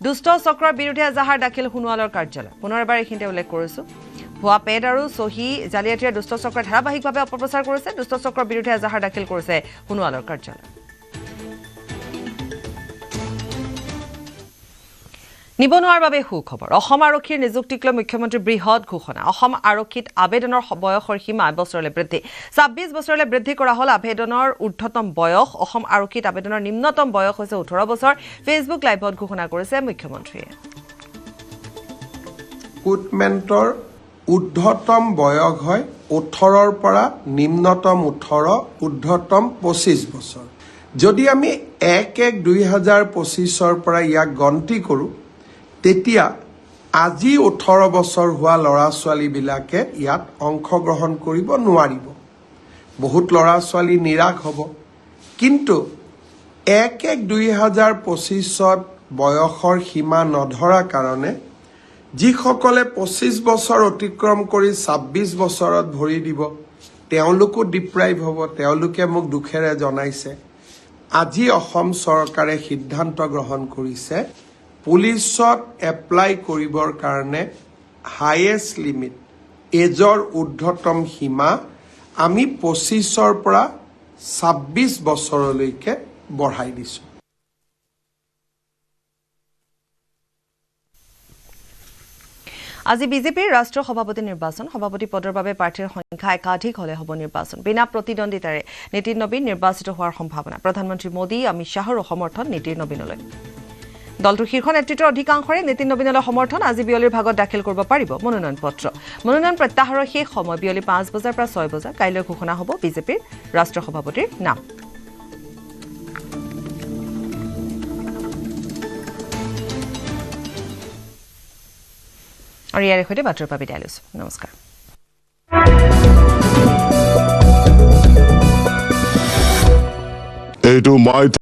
দুষ্ট চক্ৰৰ বিৰুদ্ধে এজাহাৰ দাখিল সোণোৱালৰ কাৰ্যালয় পুনৰ এবাৰ এইখিনিতে উল্লেখ কৰিছোঁ ভুৱা পেড আৰু চহী জালিয়াতিৰে দুষ্ট চক্ৰৰ ধাৰাবাহিকভাৱে অপপ্ৰচাৰ কৰিছে দুষ্ট চক্ৰৰ বিৰুদ্ধে এজাহাৰ দাখিল কৰিছে সোণোৱালৰ কাৰ্যালয় নিবনুৱাৰ বাবে সুখবৰ অসম আৰক্ষীৰ নিযুক্তিক লৈ মুখ্যমন্ত্ৰী বৃহৎ ঘোষণা অসম আৰক্ষীত আবেদনৰ বয়সৰ সীমা ২ বছৰলৈ বৃদ্ধি ২৬ বছৰলৈ বৃদ্ধি কৰা হ'ল আবেদনৰ ঊৰ্ধ্বতম বয়স অসম আৰক্ষীত আবেদনৰ নিম্নতম বয়স হৈছে ১৮ বছৰ ফেচবুক লাইভত ঘোষণা কৰিছে মুখ্যমন্ত্ৰীয়ে ৰিক্ৰুটমেণ্টৰ ঊৰ্ধ্বতম বয়স হয় ১৮ৰ পৰা নিম্নতম ১৮ ঊৰ্ধ্বতম ২৫ বছৰ যদি আমি ১/১/২০২৫ৰ পৰা ইয়াক গন্তি কৰোঁ তেতিয়া আজি ১৮ বছৰ হোৱা ল'ৰা ছোৱালীবিলাকে ইয়াত অংশগ্ৰহণ কৰিব নোৱাৰিব বহুত ল'ৰা ছোৱালী নিৰাশ হ'ব কিন্তু ১/১/২০২৫ত বয়সৰ সীমা নধৰা কাৰণে যিসকলে ২৫ বছৰ অতিক্ৰম কৰি ২৬ বছৰত ভৰি দিব তেওঁলোকো ডিপ্ৰাইভ হ'ব তেওঁলোকে মোক দুখেৰে জনাইছে আজি অসম চৰকাৰে সিদ্ধান্ত গ্ৰহণ কৰিছে পুলিচত এপ্লাই কৰিবৰ কাৰণে হাইয়েষ্ট লিমিট এজৰ ঊৰ্ধ্বতম সীমা আমি ২৫ৰ পৰা ২৬ বছৰলৈকে বঢ়াই দিছোঁ আজি বিজেপিৰ ৰাষ্ট্ৰীয় সভাপতি নিৰ্বাচন সভাপতি পদৰ বাবে প্ৰাৰ্থীৰ সংখ্যা একাধিক হলে হ'ব নিৰ্বাচন বিনা প্ৰতিদ্বন্দ্বিতাৰে নীতিন নবীন নিৰ্বাচিত হোৱাৰ সম্ভাৱনা প্ৰধানমন্ত্ৰী মোদী অমিত শ্বাহৰ সমৰ্থন নীতিন নবীনলৈ দলটোৰ শীৰ্ষ নেতৃত্বৰ অধিকাংশৰে নীতিন নবীনলৈ সমৰ্থন আজি বিয়লিৰ ভাগত দাখিল কৰিব পাৰিব মনোনয়ন পত্ৰ মনোনয়ন প্ৰত্যাহাৰৰ শেষ সময় বিয়লি ৫ বজাৰ পৰা ৬ বজা কাইলৈ ঘোষণা হ'ব বিজেপিৰ ৰাষ্ট্ৰীয় সভাপতিৰ নাম আৰু ইয়াৰ সৈতে বাতৰিৰ পৰা বিদায় লৈছোঁ নমস্কাৰ এইটো মই